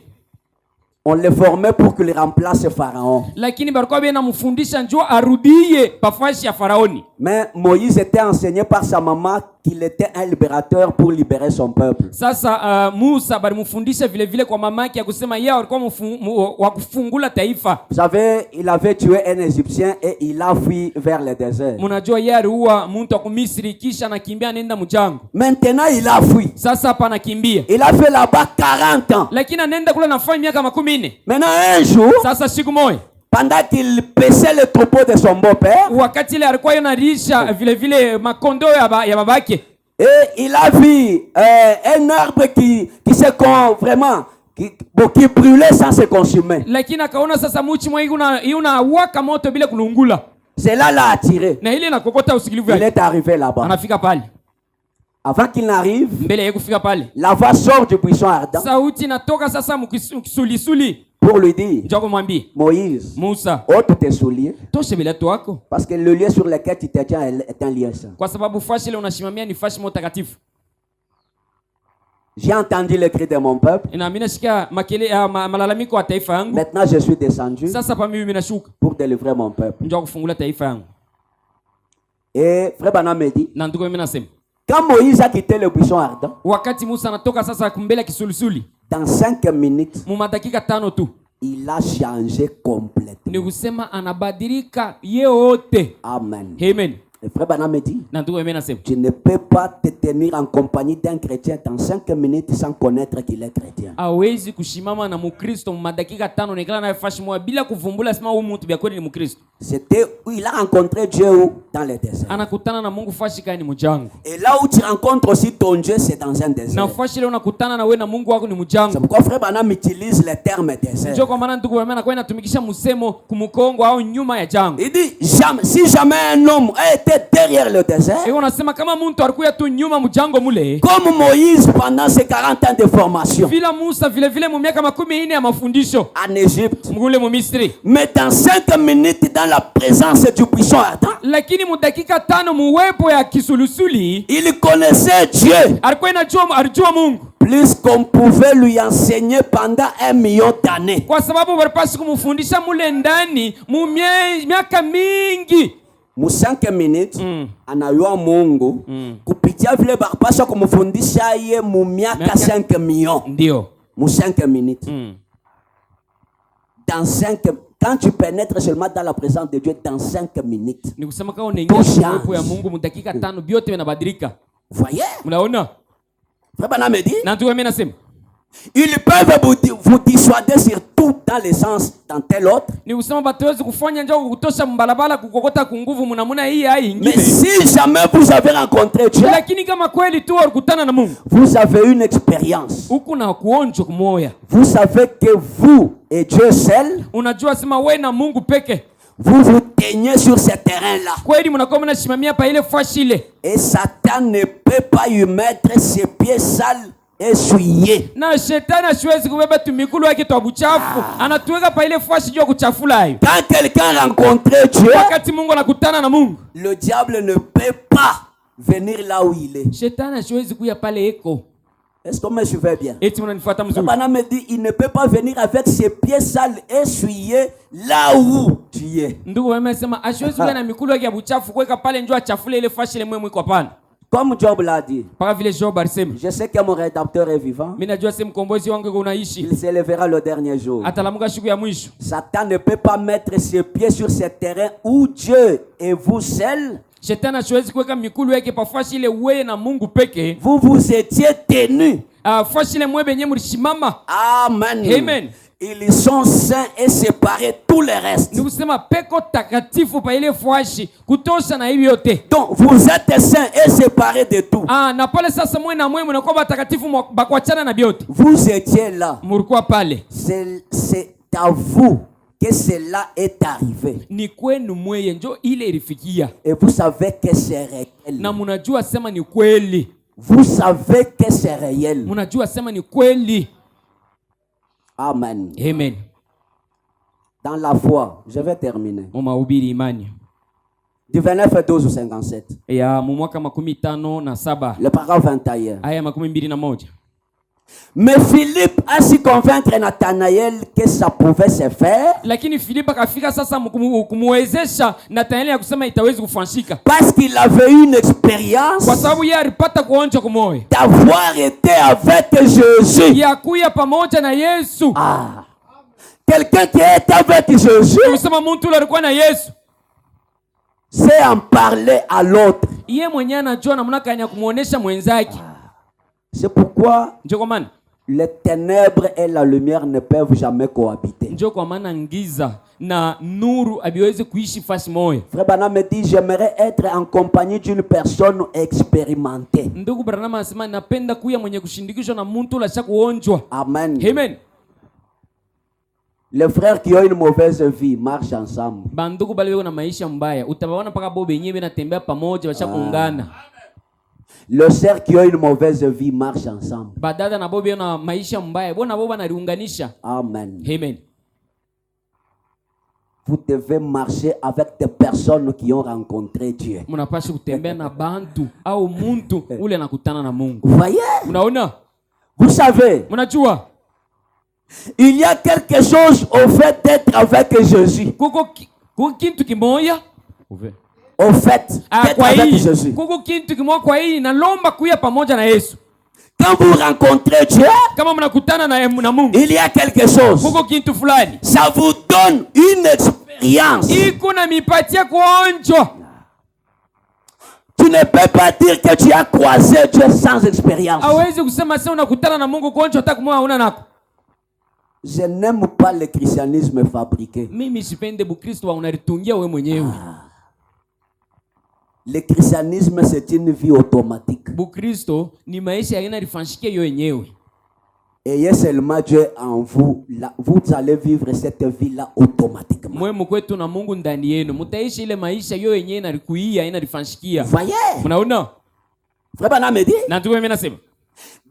On le formait pour qu'il remplace Pharaon. Lakini balikuwa benamfundisha njoo arudie pafashi ya Faraoni. Mais Moïse était enseigné par sa maman qu'il était un libérateur pour libérer son peuple. Sasa Musa balimfundisha vile vile kwa mamake ya kusema yeye alikuwa wa kufungula taifa. Vous savez, il avait tué un Égyptien et il a fui vers le désert. Mnajua yeye aliua mtu wa Misri kisha anakimbia anaenda mjango. Maintenant il a fui. Sasa hapa anakimbia. Il a fait là-bas 40 ans. Lakini anaenda kule nafanya miaka 10. Maintenant un jour, sasa siku moja pendant qu'il paissait le troupeau de son beau-père, wakati ile alikuwa yanarisha vile vile makondo ya babake, et il a vu un arbre qui s'est vraiment qui brûlait sans se consumer. Lakini akaona sasa mchi mwa una waka moto bila kulungula. Cela l'a attiré. Na ile nakokota usikilivu yake. Il est arrivé là-bas. Anafika pale. Avant qu'il n'arrive, mbele yeye kufika pale, la voix sort du buisson ardent. Sauti natoka sasa mkisulisuli. Pour lui dire, njoo kumwambia Moïse, Musa, ôte tes souliers. toshe viatu wako. Parce que le lieu sur lequel tu te tiens est un lieu saint. Kwa sababu fashi ile unashimamia ni fashi mtakatifu. J'ai entendu le cri de mon peuple. Na mimi nasikia malalamiko ya taifa yangu. Maintenant je suis descendu. Sasa pa mimi nashuka pour délivrer mon peuple. Njoo kufungula taifa yangu. Et frère Branham me dit, na ndugu mimi nasema, quand Moïse a quitté le buisson ardent, wakati Musa anatoka sasa kumbele kisulisuli, dans 5 minutes, mu madakika 5 tu, il a changé complètement. Ni kusema anabadilika yote. Amen. Amen. Le frère Branham me dit, tu ne peux pas te tenir en compagnie d'un chrétien dans 5 minutes sans connaître qu'il est chrétien. Hawezi kushimama na Mkristo madakika 5 nikala na fashi moja bila kuvumbula sema huyu mtu bia kweli ni Mkristo. C'était où il a rencontré Dieu dans le désert. Anakutana na Mungu fashi kani mjango. Et là où tu rencontres aussi ton Dieu, c'est dans un désert. Na fashi leo unakutana na wewe na Mungu wako ni mjango. C'est pourquoi frère Branham utilise le terme désert. Njoo kwa maana ndugu anakuwa anatumikisha msemo kumkongo au nyuma ya jango. Il dit si jamais un homme a été était derrière le désert, Eko nasema kama muntu alikuya tu nyuma mjango mule. comme Moïse pendant ses 40 ans de formation Vila Musa vile vile mu miaka 40 ya mafundisho en Égypte. mule mu Misri. Mais dans 5 minutes, dans la présence du buisson ardent, Lakini mu dakika 5 muwepo ya kisulusuli il connaissait Dieu alikuwa alijua Mungu. plus qu'on pouvait lui enseigner pendant 1 million d'années. Kwa sababu walipaswa kumfundisha mule ndani mu miaka mingi. Mu 5 minutes anayua Mungu kupitia vile bakapaswa kumfundisha ye mu miaka 5 millions. Ndio. Mu 5 minutes. Dans 5, quand tu pénètres seulement dans la présence de Dieu dans 5 minutes. Ni kusema kama unaingia uwepo ya Mungu mu dakika 5 vyote vinabadilika. Voyez? Mnaona? Frère Branham me dit, Na tu mimi nasema ils peuvent vous dissuader sur tout dans le sens dans tel autre. ni kusema batawezi kufanya njoo kutosha mbalabala kukokota kunguvu mnamuna hii hai ingine. Mais si jamais vous avez rencontré Dieu, Lakini kama kweli tu walikutana na Mungu, vous avez une expérience. huku na kuonjo kumoya. Vous savez que vous et Dieu seul, Unajua sema wewe na Mungu peke. vous vous teniez sur ce terrain-là. Kweli mnakuwa mnashimamia pa ile fashi ile. Et Satan ne peut pas y mettre ses pieds sales essuyés. Na shetani asiwezi kubeba tumikulu yake twa buchafu. Anatuweka pa ile fashi juu kuchafula hiyo. Quand quelqu'un rencontre Dieu, Wakati Mungu anakutana na Mungu, le diable ne peut pas venir là où il est. shetani asiwezi kuya pale eko. Est-ce que me suivez bien? Eti mnanifuata mzuri. Bana me dit, il ne peut pas venir avec ses pieds sales essuyés là où tu es. Ndugu wamesema asiwezi kuya na mikulu yake ya buchafu kuweka pale njoo achafule ile fashi ile mwemwe kwa pana. Comme Job l'a dit, Paka vile Job alisema, je sais que mon rédempteur est vivant. mimi najua sema mkombozi wangu yuko unaishi. Il s'élèvera le dernier jour. Atalamuka siku ya mwisho. Satan ne peut pas mettre ses pieds sur ce terrain où Dieu et vous seul, Shetani asiwezi kuweka mikulu yake pa fashi ile wewe na Mungu peke. vous vous étiez tenus. Fashi ile mwe benye mlishimama. Amen. Amen. Ils sont saints et séparés tout le reste. Ni kusema peko takatifu pa ile fashi kutosha na hivi yote. Donc vous êtes saints et séparés de tout. Na pale sasa mwe na mwe mnakuwa batakatifu bakuachana na biote. Vous étiez là. Mlikuwa pale. C'est à vous que cela est arrivé. Ni kwenu mweye njo ile ilifikia. Et vous savez que c'est réel. Na mnajua sema ni kweli. Vous savez que c'est réel. Mnajua sema ni kweli. Amen. Amen. Dans la foi, je vais terminer. Mahubiri imani. Du 29 12 au 57. Ya mu mwaka 57. Le paragraphe 21. Aya 21. Mais Philippe a su convaincre Nathanaël que ça pouvait se faire. Lakini Philippe akafika sasa kumwezesha Nathanaeli ya kusema itawezi kufanyika. Parce qu'il avait une expérience. Kwa sababu yeye alipata kuonja kumoyo. D'avoir été avec Jésus. Ya kuya pamoja na Yesu. Quelqu'un qui est avec Jésus. Kusema mtu yule alikuwa na Yesu. C'est en parler à l'autre. Yeye mwenyewe anajua namna gani ya kumuonesha mwenzake. C'est pourquoi Ndio kwa maana les ténèbres et la lumière ne peuvent jamais cohabiter. ndio kwa maana ngiza na nuru habiwezi kuishi fasi moja. Frère Branham me dit, j'aimerais être en compagnie d'une personne expérimentée. Ndugu Branham anasema napenda kuya mwenye kushindikishwa na mtu la cha kuonjwa. Amen. Amen. Les frères qui ont une mauvaise vie marchent ensemble. Bandugu bali wako na maisha mbaya. Utabaona paka bobe yenyewe natembea pamoja washa kuungana. Les sœurs qui ont une mauvaise vie marchent ensemble. Badada na bobe na maisha mbaya. Bona boba naliunganisha. Amen. Amen. Vous devez marcher avec des personnes qui ont rencontré Dieu. Mnapaswa kutembea na bantu au muntu ule anakutana na Mungu. Vous voyez? Unaona? Vous savez, Mnajua? il y a quelque chose au fait d'être avec Jésus. Kuko kintu kimoya. Au fait d'être avec Jésus. Kuko kintu kimoya kwa hii nalomba kuya pamoja na Yesu. Quand vous rencontrez Dieu, kama mnakutana na Mungu, il y a quelque chose. kuko kintu fulani. Ça vous donne une expérience. Iko na mipatia kuonjo. Tu ne peux pas dire que tu as croisé Dieu sans expérience. Hawezi kusema sasa unakutana na Mungu kuonjo hata kama huna nako. Je n'aime pas le christianisme fabriqué. Mimi sipende Bukristo wa unalitungia wewe mwenyewe. Le christianisme c'est une vie automatique. Bukristo ni maisha yana rifanshikia yo yenyewe. ayez seulement Dieu en vous, là, vous allez vivre cette vie-là automatiquement. Mwe mkwetu na Mungu ndani yenu, mtaishi ile maisha yo yenyewe inalikuia inalifanshikia. Voyez? Mnaona? Frère Branham me dit, Na tuwe mimi nasema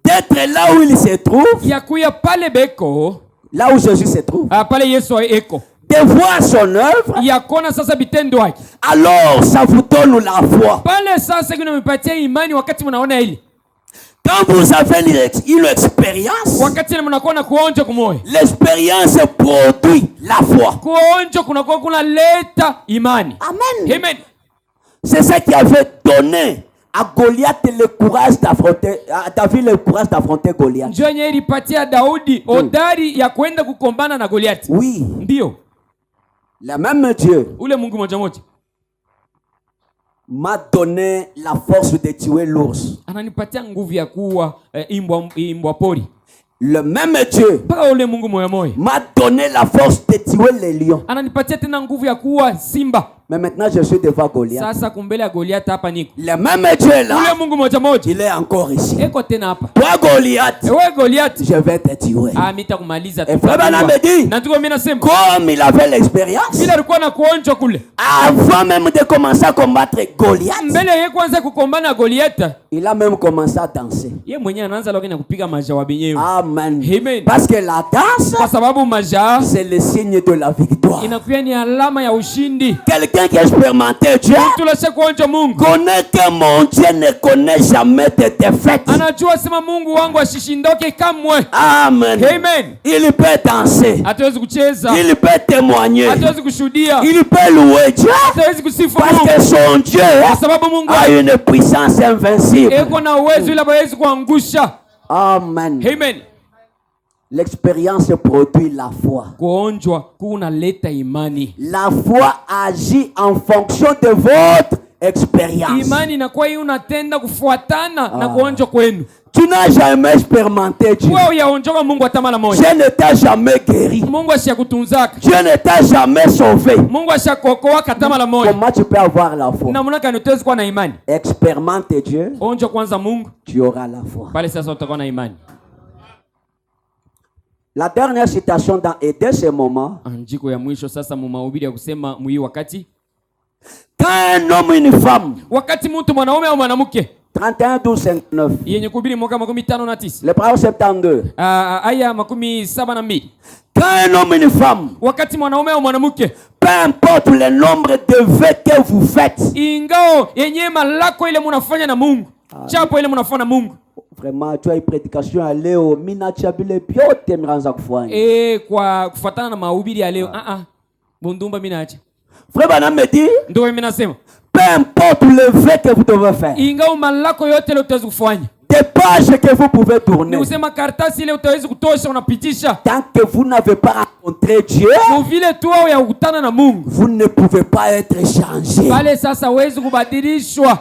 d'être là où il se trouve, ya kuya pale beko, là où Jésus se trouve, pale Yesu eko, de voir son œuvre, ya kona sasa bitendo yake, alors ça vous donne la foi. pale sasa kunamipatia imani. Wakati mnaona hili, Quand vous avez une expérience, wakati mnakuwa na kuonja kumoyo, l'expérience produit la foi. kuonja kunakuwa kunaleta imani. Amen. Amen. C'est ça qui avait donné à Goliath le courage d'affronter, à David le courage d'affronter Goliath. Njoo yenyewe ilipatia Daudi hodari ya kwenda kukombana na Goliath. Oui. Ndio. Le même Dieu Ule Mungu moja moja m'a donné la force de tuer l'ours. ananipatia nguvu ya kuua imbwa pori. Le même Dieu Mpaka ule Mungu moya moya m'a donné la force de tuer les lions. ananipatia tena nguvu ya kuua simba. Mais maintenant je suis devant Goliath. Sasa kumbele ya Goliath hapa niko. Le même Dieu là, Ule Mungu moja moja il est encore ici. eko tena hapa. Toi Goliath, Ewe Goliath, je vais te tuer. mitakumaliza tu. Et Frère Branham me dit, Na tuko mimi nasema comme il avait l'expérience, bila alikuwa na kuonja kule. avant même de commencer à combattre Goliath, Mbele yeye kwanza kukombana na Goliath, il a même commencé à danser. yeye mwenyewe anaanza lokena kupiga majawabi yenyewe. Amen. Amen. Parce que la danse, Kwa sababu maja c'est le signe de la victoire. inakuwa ni alama ya ushindi. Quelqu'un qui a expérimenté Dieu Tulasha kuonja Mungu, connaît que mon Dieu ne connaît jamais de défaite. anajua sema Mungu wangu ashishindoke kamwe. Amen. Amen. Il peut danser. Hatuwezi kucheza, Il peut témoigner. hatuwezi kushuhudia, Il peut louer Dieu. hatuwezi kusifu Parce Mungu que son Dieu kwa sababu Mungu a une puissance invincible. eko na uwezo ile hawezi kuangusha. Amen. Amen. L'expérience produit la foi. Kuonjwa kunaleta imani. La foi agit en fonction de votre expérience. Imani inakuwa hii unatenda kufuatana na kuonjwa kwenu. Tu n'as jamais expérimenté Dieu. Wewe uyaonjoka Mungu hata mara moja. Dieu ne t'a jamais guéri. Mungu ashakutunzaka. Dieu ne t'a jamais sauvé. Mungu ashakuokoa hata mara moja. Comment tu peux avoir la foi? Na mnaka nitaweza kuwa na imani. Expérimente Dieu, Onjo kwanza Mungu, tu auras la foi. pale sasa utakuwa na imani. La dernière citation dans Aider ce moment. Andiko ya mwisho sasa mu mahubiri ya kusema mwi wakati. Quand un homme et une femme, Wakati mtu mwanaume au mwanamke 31-12-59, yenye kuhubiri mwaka 59. le parole 72. Aya 72. Quand un homme et une femme, Wakati mwanaume au mwanamke, peu importe le nombre de vœux que vous faites, ingao yenye malako ile mnafanya na Mungu, chapo ile mnafanya na Mungu. vraiment tu as une prédication à Léo, mina chabile biote miranza kufanya. Kwa kufuatana na mahubiri ya leo, bundumba mimi naacha. Frère Branham me dit, Ndio mimi nasema, peu importe le vœu que vous devez faire, ingao malako yote ile utaweza kufanya, des pages que vous pouvez tourner, ni usema karatasi ile utaweza kutosha unapitisha, tant que vous n'avez pas rencontré Dieu, kwa vile tu au ya kukutana na Mungu, vous ne pouvez pas être changé. pale sasa huwezi kubadilishwa.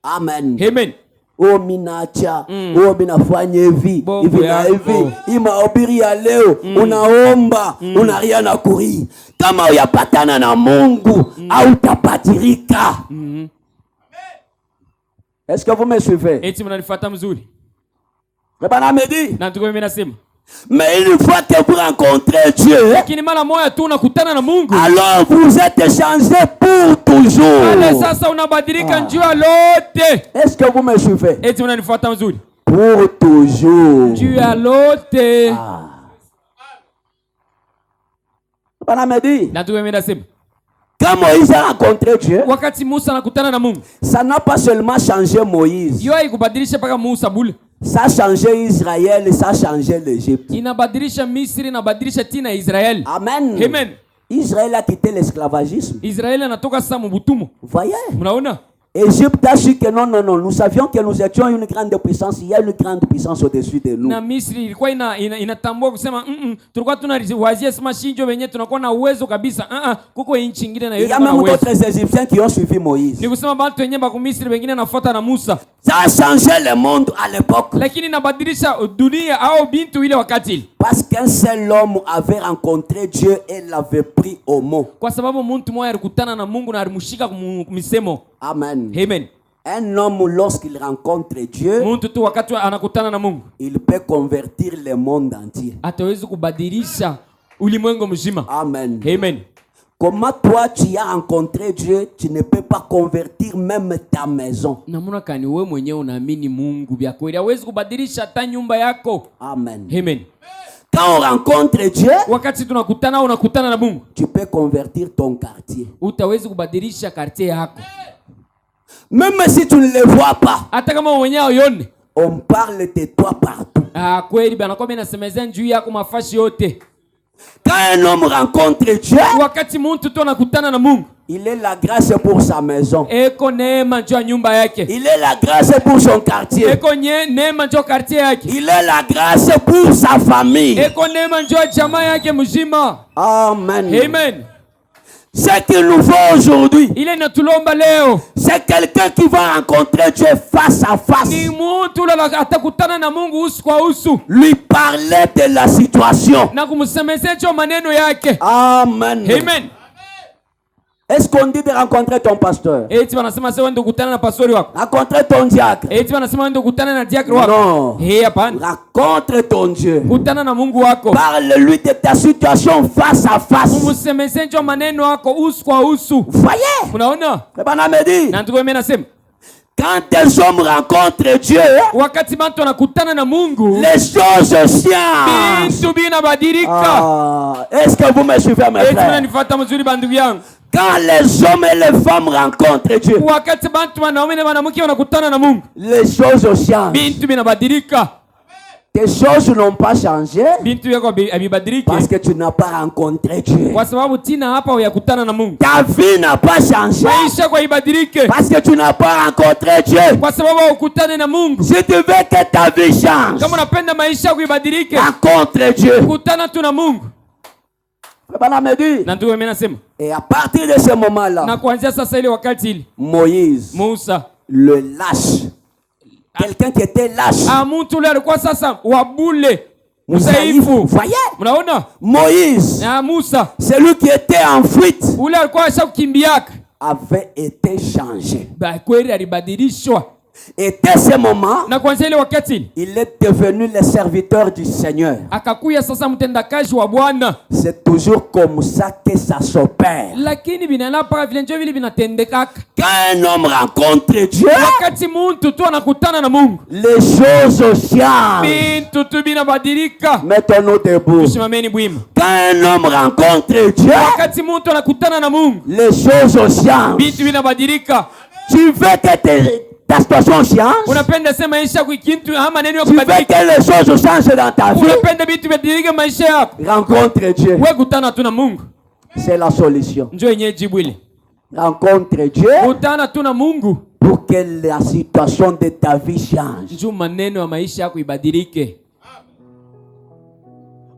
Amen. Amen. Oh minacha, oh minafanya hivi Bongo hivi na hivi. yako. Hii mahubiri ya leo unaomba, unaria na kuri. Kama uyapatana na Mungu hautapatirika. Est-ce que vous me suivez? Eti mnanifuata mzuri? Baba me dit, Na tuko mimi nasema, mais une fois que vous rencontrez Dieu, lakini mara moja tu unakutana na Mungu, alors vous êtes changé pour toujours. pale sasa unabadilika njia lote. Est-ce que vous me suivez? Eti mnanifuata mzuri? Pour toujours. Njia lote. Baba me dit, Na tuko mimi nasema, quand Moïse a rencontré Dieu, wakati Musa anakutana na Mungu, ça n'a pas seulement changé Moïse, hiyo haikubadilisha paka Musa bule, ça a changé Israël, ça a changé l'Égypte. inabadilisha Misri, inabadilisha tina Israeli. Amen. Amen. Israël a quitté l'esclavagisme. Israeli anatoka sasa mubutumu. Voyez, Mnaona? Égypte a su que non, nous savions que nous étions une grande puissance. Il y a une grande puissance au-dessus de nous. Na Misri ilikuwa inatambua kusema tulikuwa tunawazia sema shinjo wenyewe tunakuwa na uwezo kabisa. Kuko nchi nyingine na Il y yote a na même uwezo. d'autres Égyptiens qui ont suivi Moïse. Ni kusema watu wenyewe ba Misri wengine nafuata na Musa. Ça a changé le monde à l'époque. Lakini inabadilisha dunia au bintu ile wakati ile. Parce qu'un seul homme avait rencontré Dieu et l'avait pris au mot. Kwa sababu mtu mmoja alikutana na Mungu na alimshika kumisemo. Amen. Amen. Un homme, lorsqu'il rencontre Dieu, Mtu tu wakati anakutana na Mungu il peut convertir le monde entier. ataweza kubadilisha ulimwengu mzima. Amen. Amen. Comment toi tu as rencontré Dieu, tu ne peux pas convertir même ta maison. Namuna kani wewe mwenyewe unaamini Mungu vya kweli hawezi kubadilisha hata nyumba yako. Amen. Amen. Quand on rencontre Dieu, Wakati tunakutana unakutana na Mungu, tu peux convertir ton quartier. utaweza kubadilisha quartier yako. Même si tu ne le vois pas, Hata kama mwenyewe uone. on parle de toi partout. Kweli bana kwa mimi nasemezea juu yako mafashi yote. Quand un homme rencontre Dieu, Wakati mtu tu anakutana na Mungu, il est la grâce pour sa maison. eko neema juu ya nyumba yake. Il est la grâce pour son quartier. Eko neema juu ya quartier yake. Il est la grâce pour sa famille. Eko neema juu ya jamaa yake mzima. Amen. Amen. Ce qu'il nous faut aujourd'hui, Ile natulomba leo c'est quelqu'un qui va rencontrer Dieu face à face. ni mtu ule atakutana na Mungu uso kwa uso Lui parler de la situation. na kumsemezea juu maneno yake. Amen. Amen. Est-ce qu'on dit de rencontrer ton pasteur? Eti wanasema sasa wewe kukutana na pastori wako. Rencontrer ton diacre? Eti wanasema wewe kukutana na diakri wako. Non. Hapana. Rencontre ton Dieu. Kutana na Mungu wako. Parle-lui de ta situation face à face. Umsemezee juu maneno yako uso kwa uso. Voyez? Unaona? Le baname dit, Na ndio mimi nasema quand des hommes rencontrent Dieu, wakati mtu anakutana na Mungu, les choses changent. vitu vinabadilika. Est-ce que vous me suivez, mes Eti frères? mnanifuata mzuri bandugu yangu. Quand les hommes et les femmes rencontrent Dieu, Wakati watu wanaume na wanawake wanakutana na Mungu, les choses changent. vitu vinabadilika. Tes choses n'ont pas changé Vitu vyako havibadiliki parce que tu n'as pas rencontré Dieu. kwa sababu tina hapa huyakutana na Mungu. Ta vie n'a pas changé Maisha yako haibadilike parce que tu n'as pas rencontré Dieu. kwa sababu hukutane na Mungu. Si tu veux que ta vie change, Kama unapenda maisha yako ibadilike, rencontre Dieu. kutana tu na Mungu. Me dit. Na ndio mimi nasema. Et à partir de ce moment-là, Na kuanzia sasa ile wakati ile Moïse, Musa, le lâche, quelqu'un qui était lâche, mtu yule alikuwa sasa wabule Mzaifu. mzaifu. Voyez? Unaona? Moïse, Na Musa, celui qui était en fuite, ule alikuwa ashakimbiaka. avait été changé. Ba kweli alibadilishwa. Et dès ce moment, Na kuanzia ile wakati ile il est devenu le serviteur du Seigneur. akakuya sasa mtendakazi wa Bwana. C'est toujours comme ça que ça s'opère. Lakini binalapa vile ndio vile vinatendekaka. Quand un homme rencontre Dieu, Wakati mtu tu anakutana na Mungu, les choses changent. vitu tu vinabadilika. Mettons-nous debout. Tusimameni bwima. Quand un homme rencontre Dieu, Wakati mtu anakutana na Mungu, les choses changent. vitu vinabadilika. Tu veux que ta situation change? Unapenda sema maisha yako ikintu ama maneno yako Tu veux kubadilika. que les choses changent dans ta vie? Unapenda vitu vibadilike maisha yako. Rencontre Dieu. Wewe kutana tu na Mungu. C'est la solution. Njoo yenyewe jibu ile. Rencontre Dieu Kutana tu na Mungu. pour que la situation de ta vie change. Njoo maneno ya maisha yako ibadilike.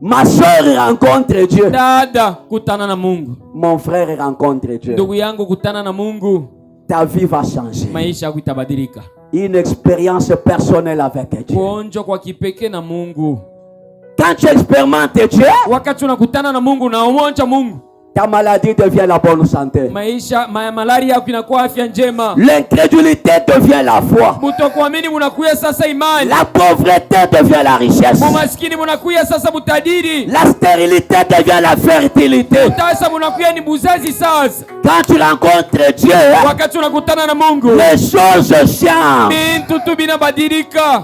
Ma soeur rencontre Dieu. Dada, kutana na Mungu. Mon frère rencontre Dieu. Ndugu yangu, kutana na Mungu. Ta vie va changer. Maisha yako itabadilika. Une expérience personnelle avec Dieu. Kuonja kwa kipekee na Mungu. Quand tu expérimentes Dieu, Wakati unakutana na Mungu na umonja Mungu, ta maladie devient la bonne santé. maisha malaria yako inakuwa afya njema. L'incrédulité devient la foi. Kutokuamini munakuya sasa imani. La pauvreté devient la richesse. Umaskini munakuya sasa butajiri. La stérilité devient la fertilité. Sasa munakuya ni buzazi sasa. Quand tu rencontres Dieu, Wakati unakutana na Mungu, les choses changent. bintu tu binabadilika.